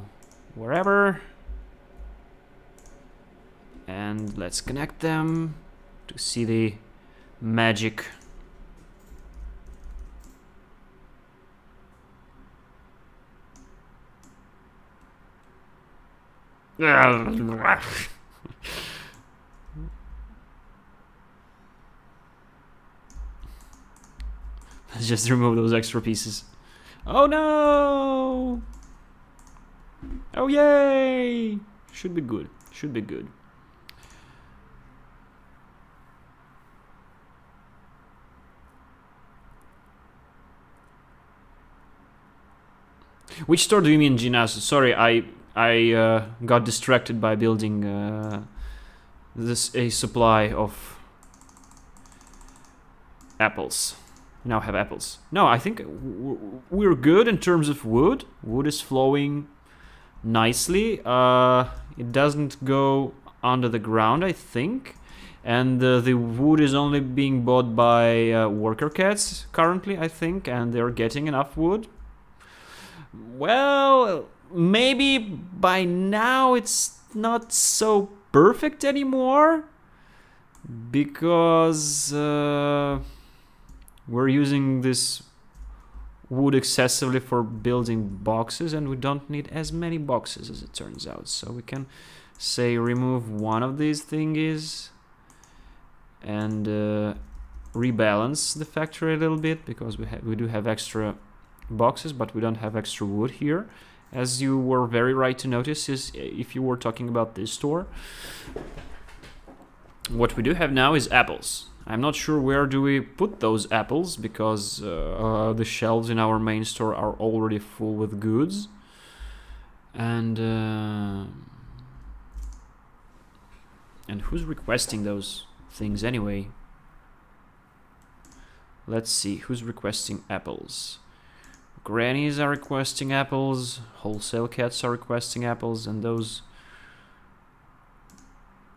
wherever. And let's connect them to see the magic. Let's just remove those extra pieces. Oh no! Oh yay! Should be good. Should be good. Which store do you mean, Ginas? Sorry, I got distracted by building a supply of apples. Now have apples. No, I think we're good in terms of wood. Wood is flowing nicely. It doesn't go under the ground, I think. And the wood is only being bought by worker cats currently, I think. And they're getting enough wood. Well, maybe by now it's not so perfect anymore. Because we're using this wood excessively for building boxes, and we don't need as many boxes as it turns out. So we can say remove one of these thingies and rebalance the factory a little bit, because we do have extra boxes, but we don't have extra wood here, as you were very right to notice, is if you were talking about this store. What we do have now is apples. I'm not sure where do we put those apples, because the shelves in our main store are already full with goods. And who's requesting those things anyway? Let's see, who's requesting apples? Grannies are requesting apples, wholesale cats are requesting apples, and those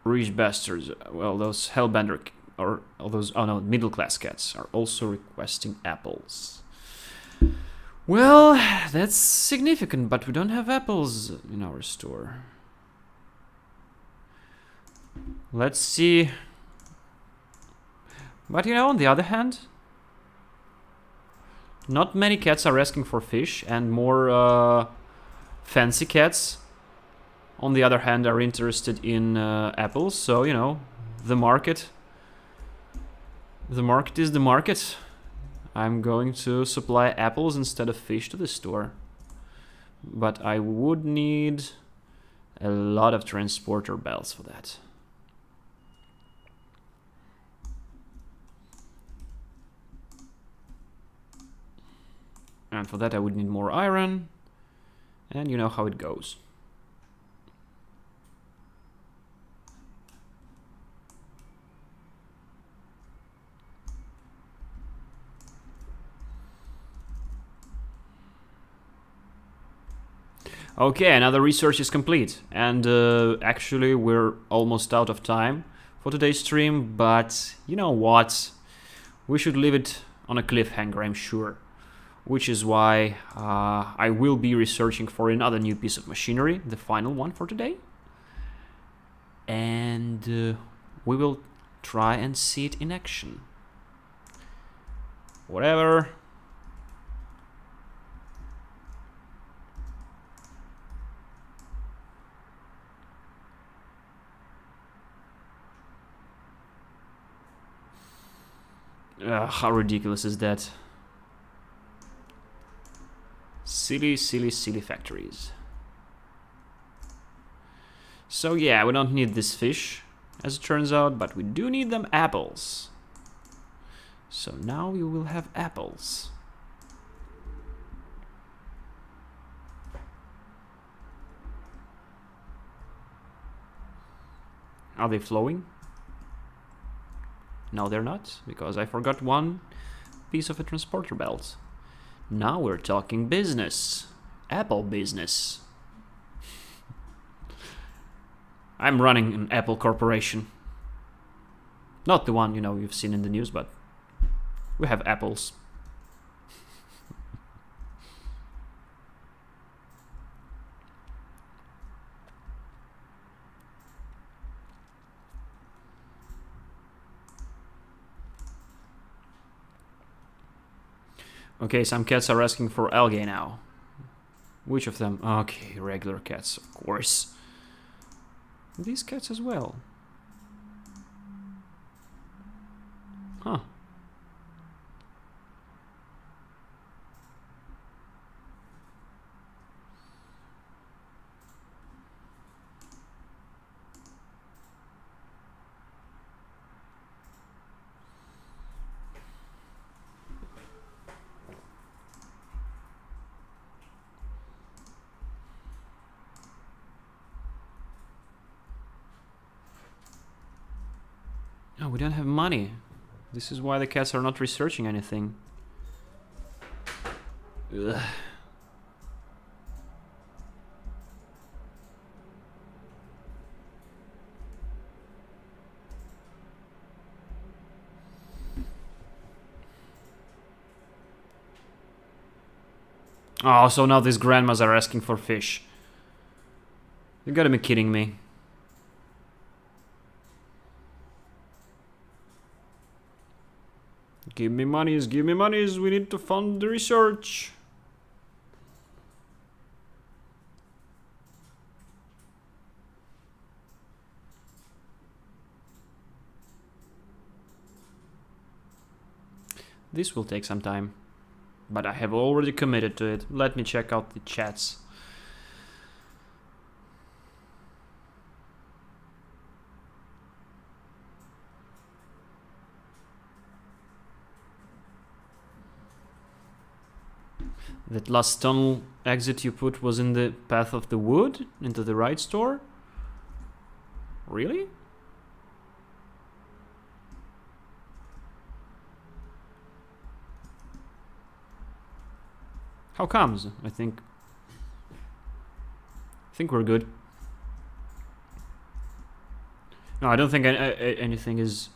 rich bastards, well, those hellbender or those, oh no, middle class cats are also requesting apples. Well, that's significant, but we don't have apples in our store. Let's see. But you know, on the other hand, not many cats are asking for fish, and more fancy cats, on the other hand, are interested in apples. So, you know, the market is the market. I'm going to supply apples instead of fish to the store. But I would need a lot of transporter belts for that. And for that I would need more iron. And you know how it goes. Okay, another research is complete. And actually we're almost out of time for today's stream. But you know what? We should leave it on a cliffhanger, I'm sure. Which is why I will be researching for another new piece of machinery, the final one for today. And we will try and see it in action. Whatever. How ridiculous is that? Silly, silly, silly factories. So yeah, we don't need this fish, as it turns out, but we do need them apples. So now we will have apples. Are they flowing? No, they're not, because I forgot one piece of a transporter belt. Now we're talking business. Apple business. I'm running an Apple corporation. Not the one, you've seen in the news, but we have apples. Okay, some cats are asking for algae now. Which of them? Okay, regular cats, of course. These cats as well. Huh. Oh, we don't have money. This is why the cats are not researching anything. Ugh. Oh, so now these grandmas are asking for fish. You gotta be kidding me. Give me monies, give me monies, we need to fund the research. This will take some time, but I have already committed to it. Let me check out the chats. That last tunnel exit you put was in the path of the wood? Into the right store? Really? How comes? I think we're good. No, I don't think anything is...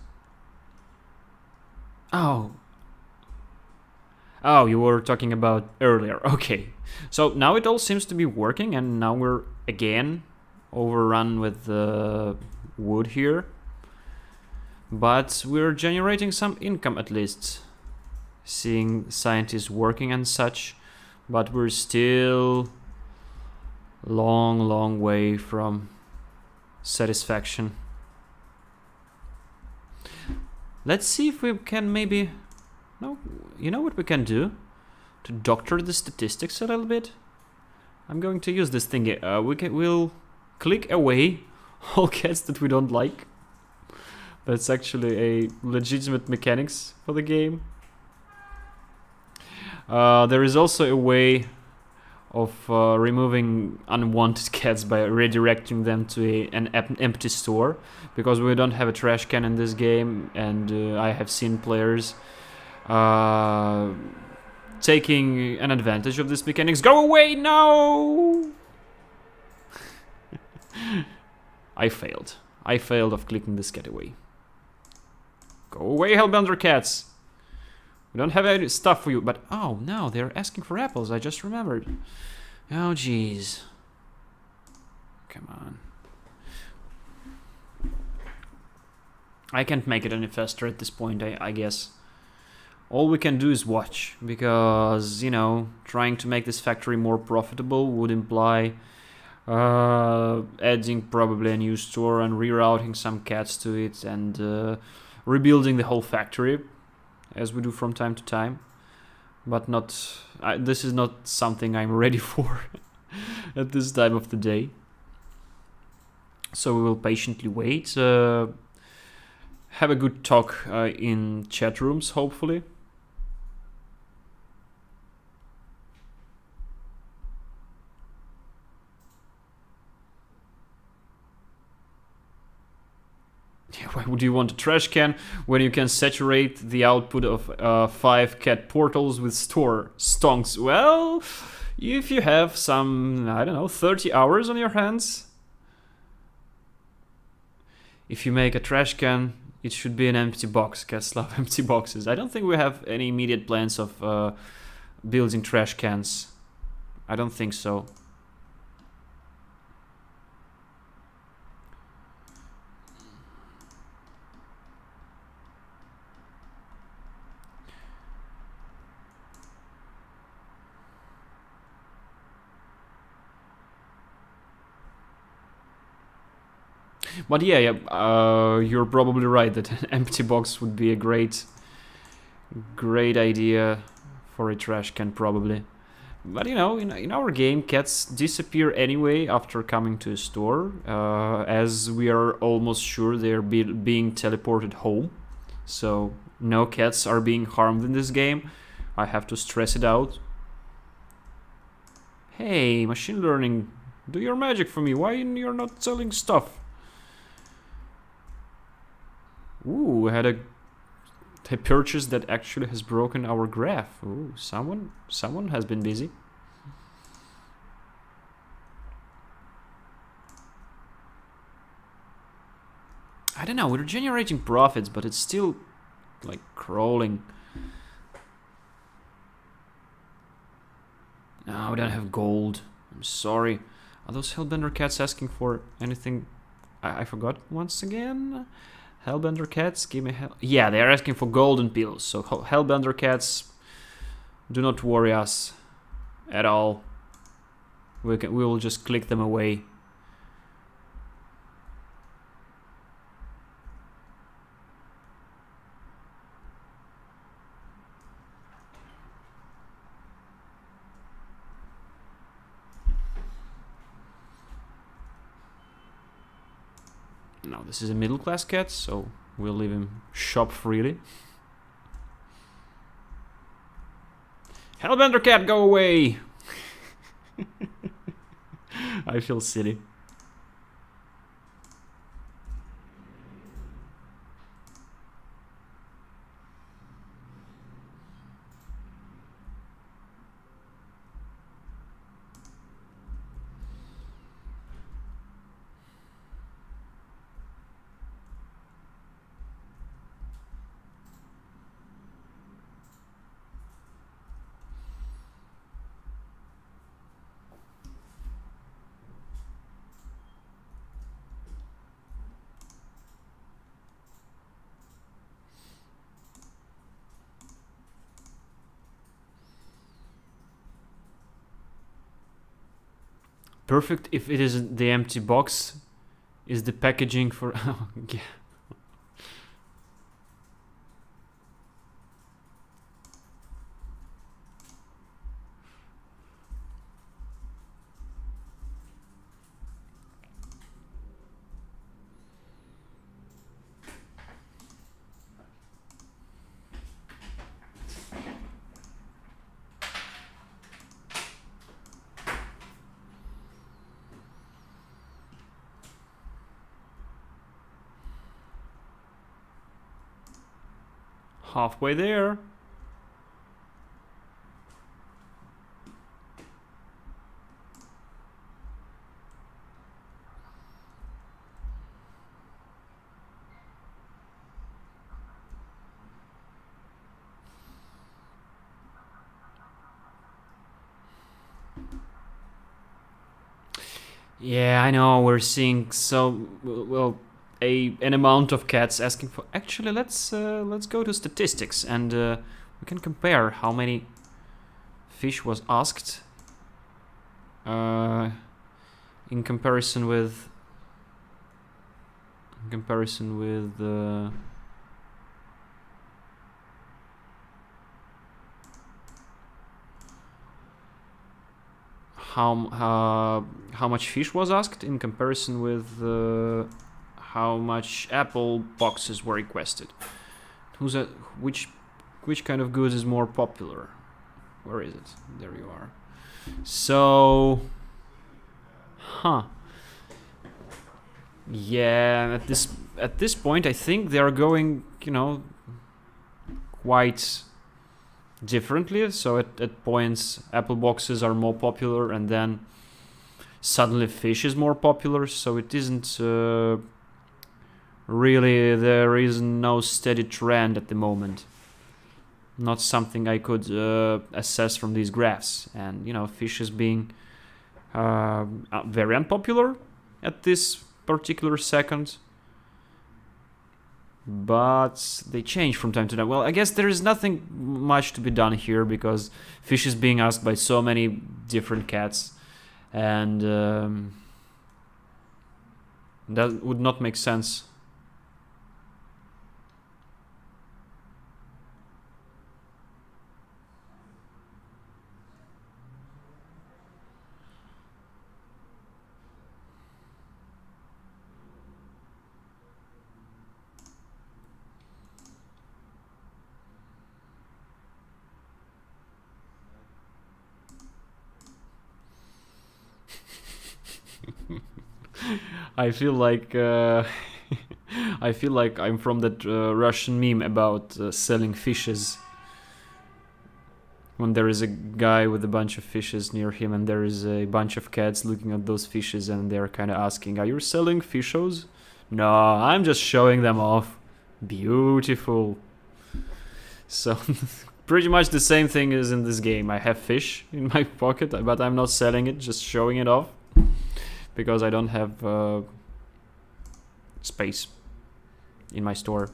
Oh, you were talking about earlier. Okay. So now it all seems to be working, and now we're again overrun with wood here. But we're generating some income at least. Seeing scientists working and such. But we're still long way from satisfaction. Let's see if we can maybe... No, you know what we can do? To doctor the statistics a little bit? I'm going to use this thing. We'll click away all cats that we don't like. That's actually a legitimate mechanics for the game. There is also a way of removing unwanted cats by redirecting them to an empty store, because we don't have a trash can in this game, and I have seen players taking an advantage of this mechanics. Go away, no! I failed of clicking this cat away. Go away, Hellbender cats! We don't have any stuff for you, but oh no, they're asking for apples, I just remembered. Oh jeez. Come on. I can't make it any faster at this point, I guess. All we can do is watch, because, trying to make this factory more profitable would imply adding probably a new store and rerouting some cats to it and rebuilding the whole factory, as we do from time to time. But this is not something I'm ready for at this time of the day. So we will patiently wait. Have a good talk in chat rooms, hopefully. do you want a trash can when you can saturate the output of 5 cat portals with store stonks? Well, if you have some, I don't know, 30 hours on your hands. If you make a trash can, it should be an empty box. Cats love empty boxes. I don't think we have any immediate plans of building trash cans. I don't think so. But yeah, you're probably right that an empty box would be a great idea for a trash can, probably. But you know, in our game, cats disappear anyway after coming to a store, as we are almost sure they're being teleported home. So no cats are being harmed in this game. I have to stress it out. Hey, machine learning, do your magic for me. Why you're not selling stuff? Ooh, I had a purchase that actually has broken our graph. Ooh, someone has been busy. I don't know, we're generating profits, but it's still like crawling. No, we don't have gold. I'm sorry. Are those Hellbender cats asking for anything? I forgot once again. Hellbender cats, give me hell. Yeah, they are asking for golden pills. So Hellbender cats, do not worry us at all. We will just click them away. No, this is a middle class cat, so we'll leave him shop freely. Hellbender cat, go away! I feel silly. Perfect if it isn't the empty box, is the packaging for... Oh, yeah. Halfway there. Yeah, I know, we're seeing so, well, an amount of cats asking for... Actually, let's go to statistics and we can compare how many fish was asked in comparison with how much fish was asked in comparison with how much apple boxes were requested. Which kind of goods is more popular? Where is it? There you are. So, Yeah, at this point, I think they are going, quite differently. So at points, apple boxes are more popular, and then suddenly fish is more popular. So it isn't really, there is no steady trend at the moment. Not something I could assess from these graphs. And fish is being very unpopular at this particular second, but they change from time to time. Well, I guess there is nothing much to be done here because fish is being asked by so many different cats, and that would not make sense. I feel like I feel like I'm from that Russian meme about selling fishes. When there is a guy with a bunch of fishes near him, and there is a bunch of cats looking at those fishes, and they're kind of asking, "Are you selling fishos?" No, I'm just showing them off. Beautiful. So pretty much the same thing is in this game. I have fish in my pocket, but I'm not selling it, just showing it off. Because I don't have space in my store.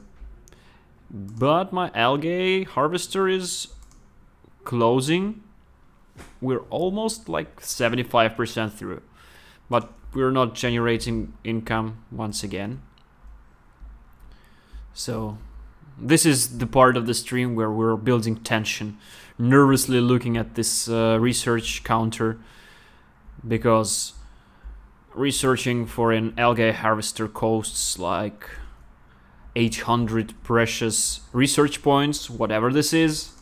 But my algae harvester is closing. We're almost like 75% through. But we're not generating income once again. So this is the part of the stream where we're building tension. Nervously looking at this research counter. Because researching for an algae harvester costs like 800 precious research points, whatever this is.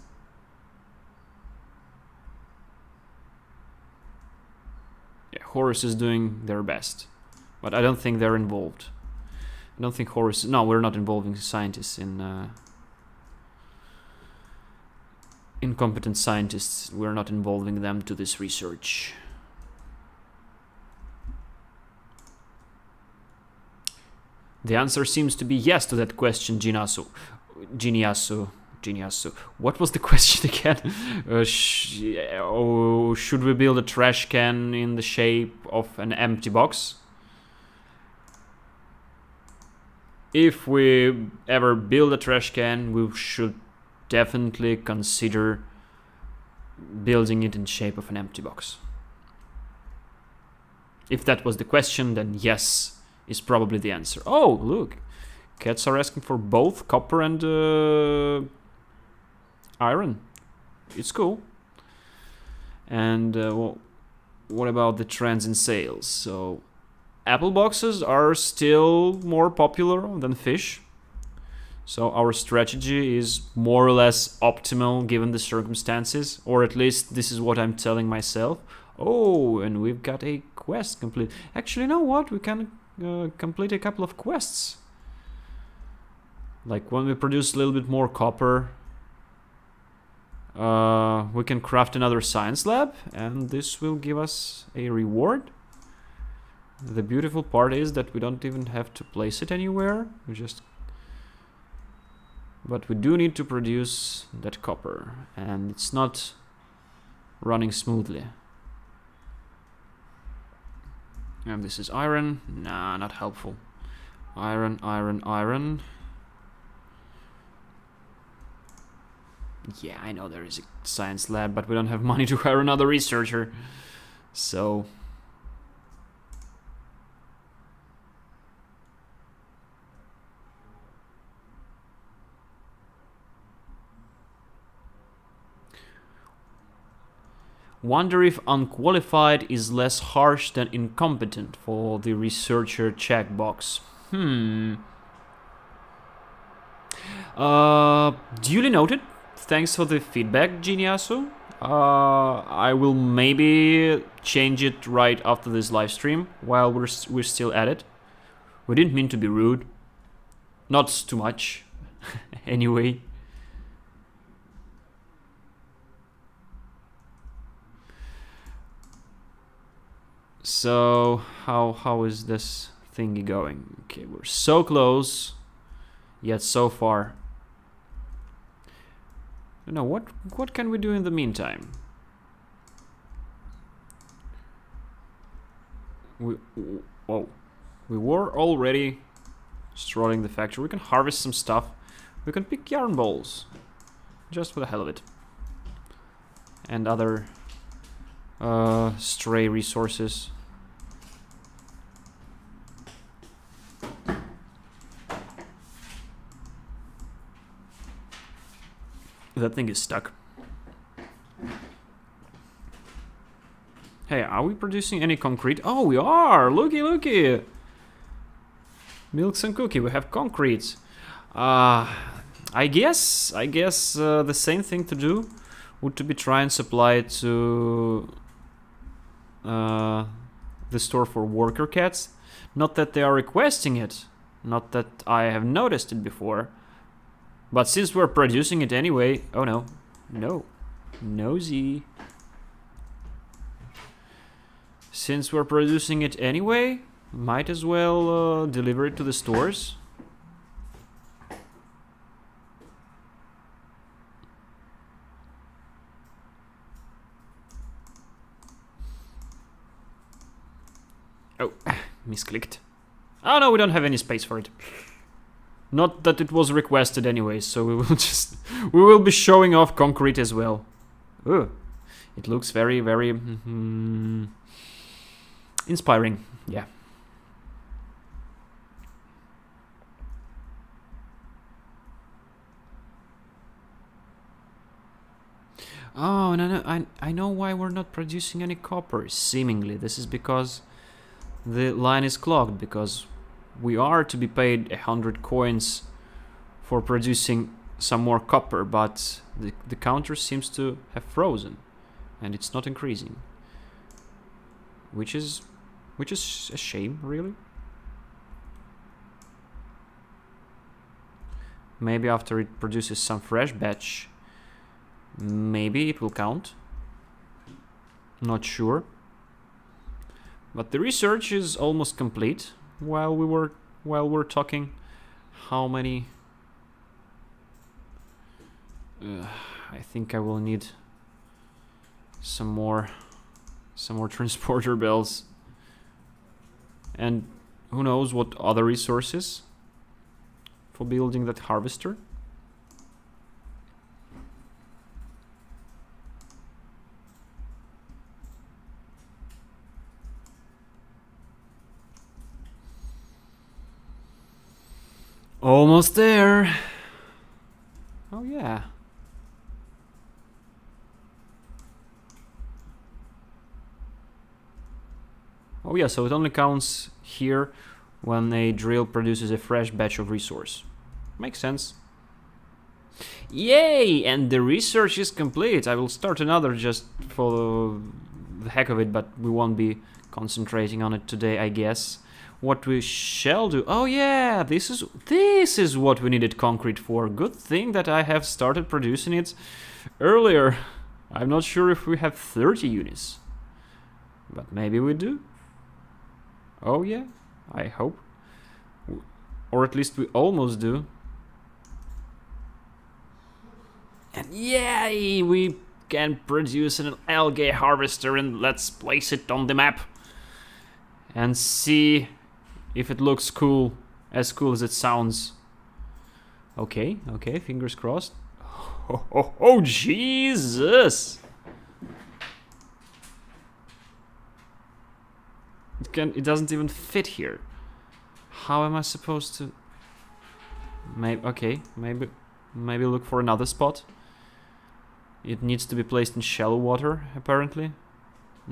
Yeah, Horus is doing their best, but I don't think they're involved. I don't think Horus... No, we're not involving scientists in incompetent scientists. We're not involving them to this research. The answer seems to be yes to that question, Geniasu. What was the question again? Should we build a trash can in the shape of an empty box? If we ever build a trash can, we should definitely consider building it in shape of an empty box. If that was the question, then yes is probably the answer. Oh, look. Cats are asking for both copper and iron. It's cool. And well, what about the trends in sales? So, apple boxes are still more popular than fish. So our strategy is more or less optimal given the circumstances. Or at least this is what I'm telling myself. Oh, and we've got a quest complete. Actually, you know what? We can complete a couple of quests. Like when we produce a little bit more copper, we can craft another science lab, and this will give us a reward. The beautiful part is that we don't even have to place it anywhere. But we do need to produce that copper, and it's not running smoothly. And this is iron. Nah, not helpful. Iron. Yeah, I know there is a science lab, but we don't have money to hire another researcher. So... Wonder if unqualified is less harsh than incompetent for the researcher checkbox. Duly noted. Thanks for the feedback, Geniasu. I will maybe change it right after this live stream while we're still at it. We didn't mean to be rude. Not too much. Anyway. So, how is this thingy going? Okay, we're so close, yet so far. I don't know, what can we do in the meantime? We were already strolling the factory. We can harvest some stuff. We can pick yarn balls, just for the hell of it, and other stray resources. That thing is stuck. Hey, are we producing any concrete? Oh, we are! Looky, looky! Milks and cookie, we have concrete. I guess the same thing to do would to be try and supply it to the store for worker cats. Not that they are requesting it, not that I have noticed it before, but since we're producing it anyway. Oh no, no, nosy. Since we're producing it anyway, might as well deliver it to the stores. Oh, misclicked. Oh no, we don't have any space for it. Not that it was requested anyway, so we will be showing off concrete as well. Ooh, it looks very, very inspiring. Yeah. Oh, no, I know why we're not producing any copper. Seemingly, this is because the line is clogged, because we are to be paid 100 coins for producing some more copper, but the counter seems to have frozen and it's not increasing, which is a shame, really. Maybe after it produces some fresh batch, maybe it will count. Not sure. But the research is almost complete. While we're talking, how many? I think I will need some more transporter bells, and who knows what other resources for building that harvester. Almost there. Oh yeah. Oh yeah, so it only counts here when a drill produces a fresh batch of resource. Makes sense. Yay! And the research is complete. I will start another just for the heck of it, but we won't be concentrating on it today, I guess. What we shall do... Oh yeah, this is what we needed concrete for. Good thing that I have started producing it earlier. I'm not sure if we have 30 units, but maybe we do. Oh yeah, I hope. Or at least we almost do. And yay, we can produce an algae harvester, and let's place it on the map and see if it looks cool, as cool as it sounds. Okay, fingers crossed. Oh, Jesus! It doesn't even fit here. How am I supposed to... Maybe look for another spot. It needs to be placed in shallow water, apparently.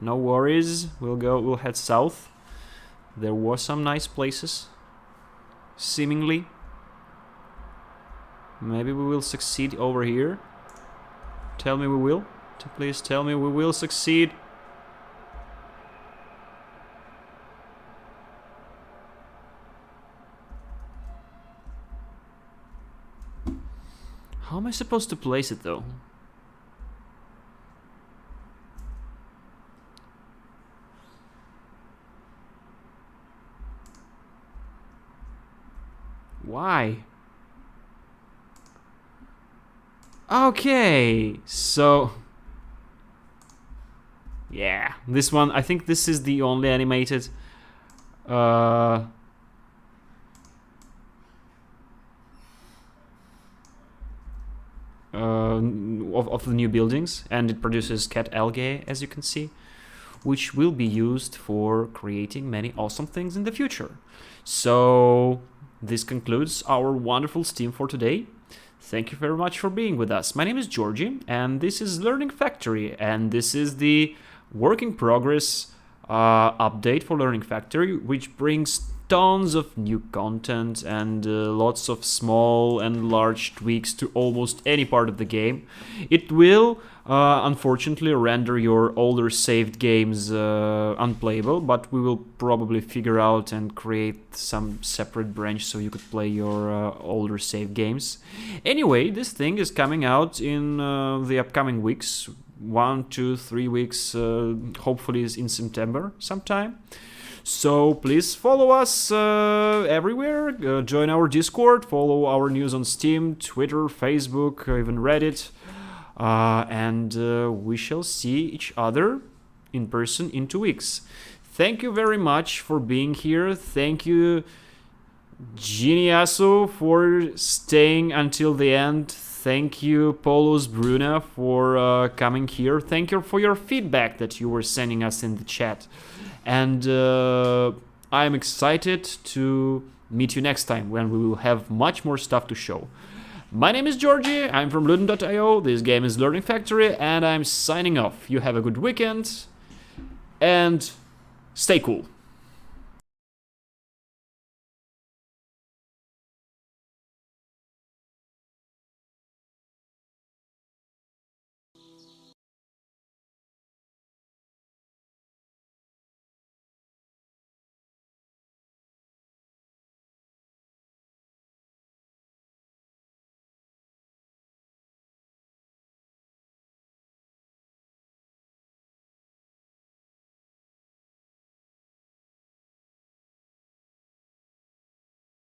No worries, we'll head south. There were some nice places, seemingly. Maybe we will succeed over here. Tell me we will. Please tell me we will succeed. How am I supposed to place it though? Why? Okay, so yeah, this one, I think this is the only animated of the new buildings, and it produces cat algae, as you can see, which will be used for creating many awesome things in the future. So this concludes our wonderful Steam for today. Thank you very much for being with us. My name is Georgie, and this is Learning Factory, and this is the work in progress update for Learning Factory, which brings tons of new content and lots of small and large tweaks to almost any part of the game. It will unfortunately render your older saved games unplayable, but we will probably figure out and create some separate branch so you could play your older saved games. Anyway, this thing is coming out in the upcoming weeks, 1, 2, 3 weeks, hopefully in September sometime. So please follow us everywhere, join our Discord, follow our news on Steam, Twitter, Facebook, even Reddit, and we shall see each other in person in 2 weeks. Thank you very much for being here. Thank you, Geniaso, for staying until the end. Thank you, Polos Bruna, for coming here. Thank you for your feedback that you were sending us in the chat. And I'm excited to meet you next time when we will have much more stuff to show. My name is Georgie, I'm from Luden.io, this game is Learning Factory, and I'm signing off. You have a good weekend, and stay cool.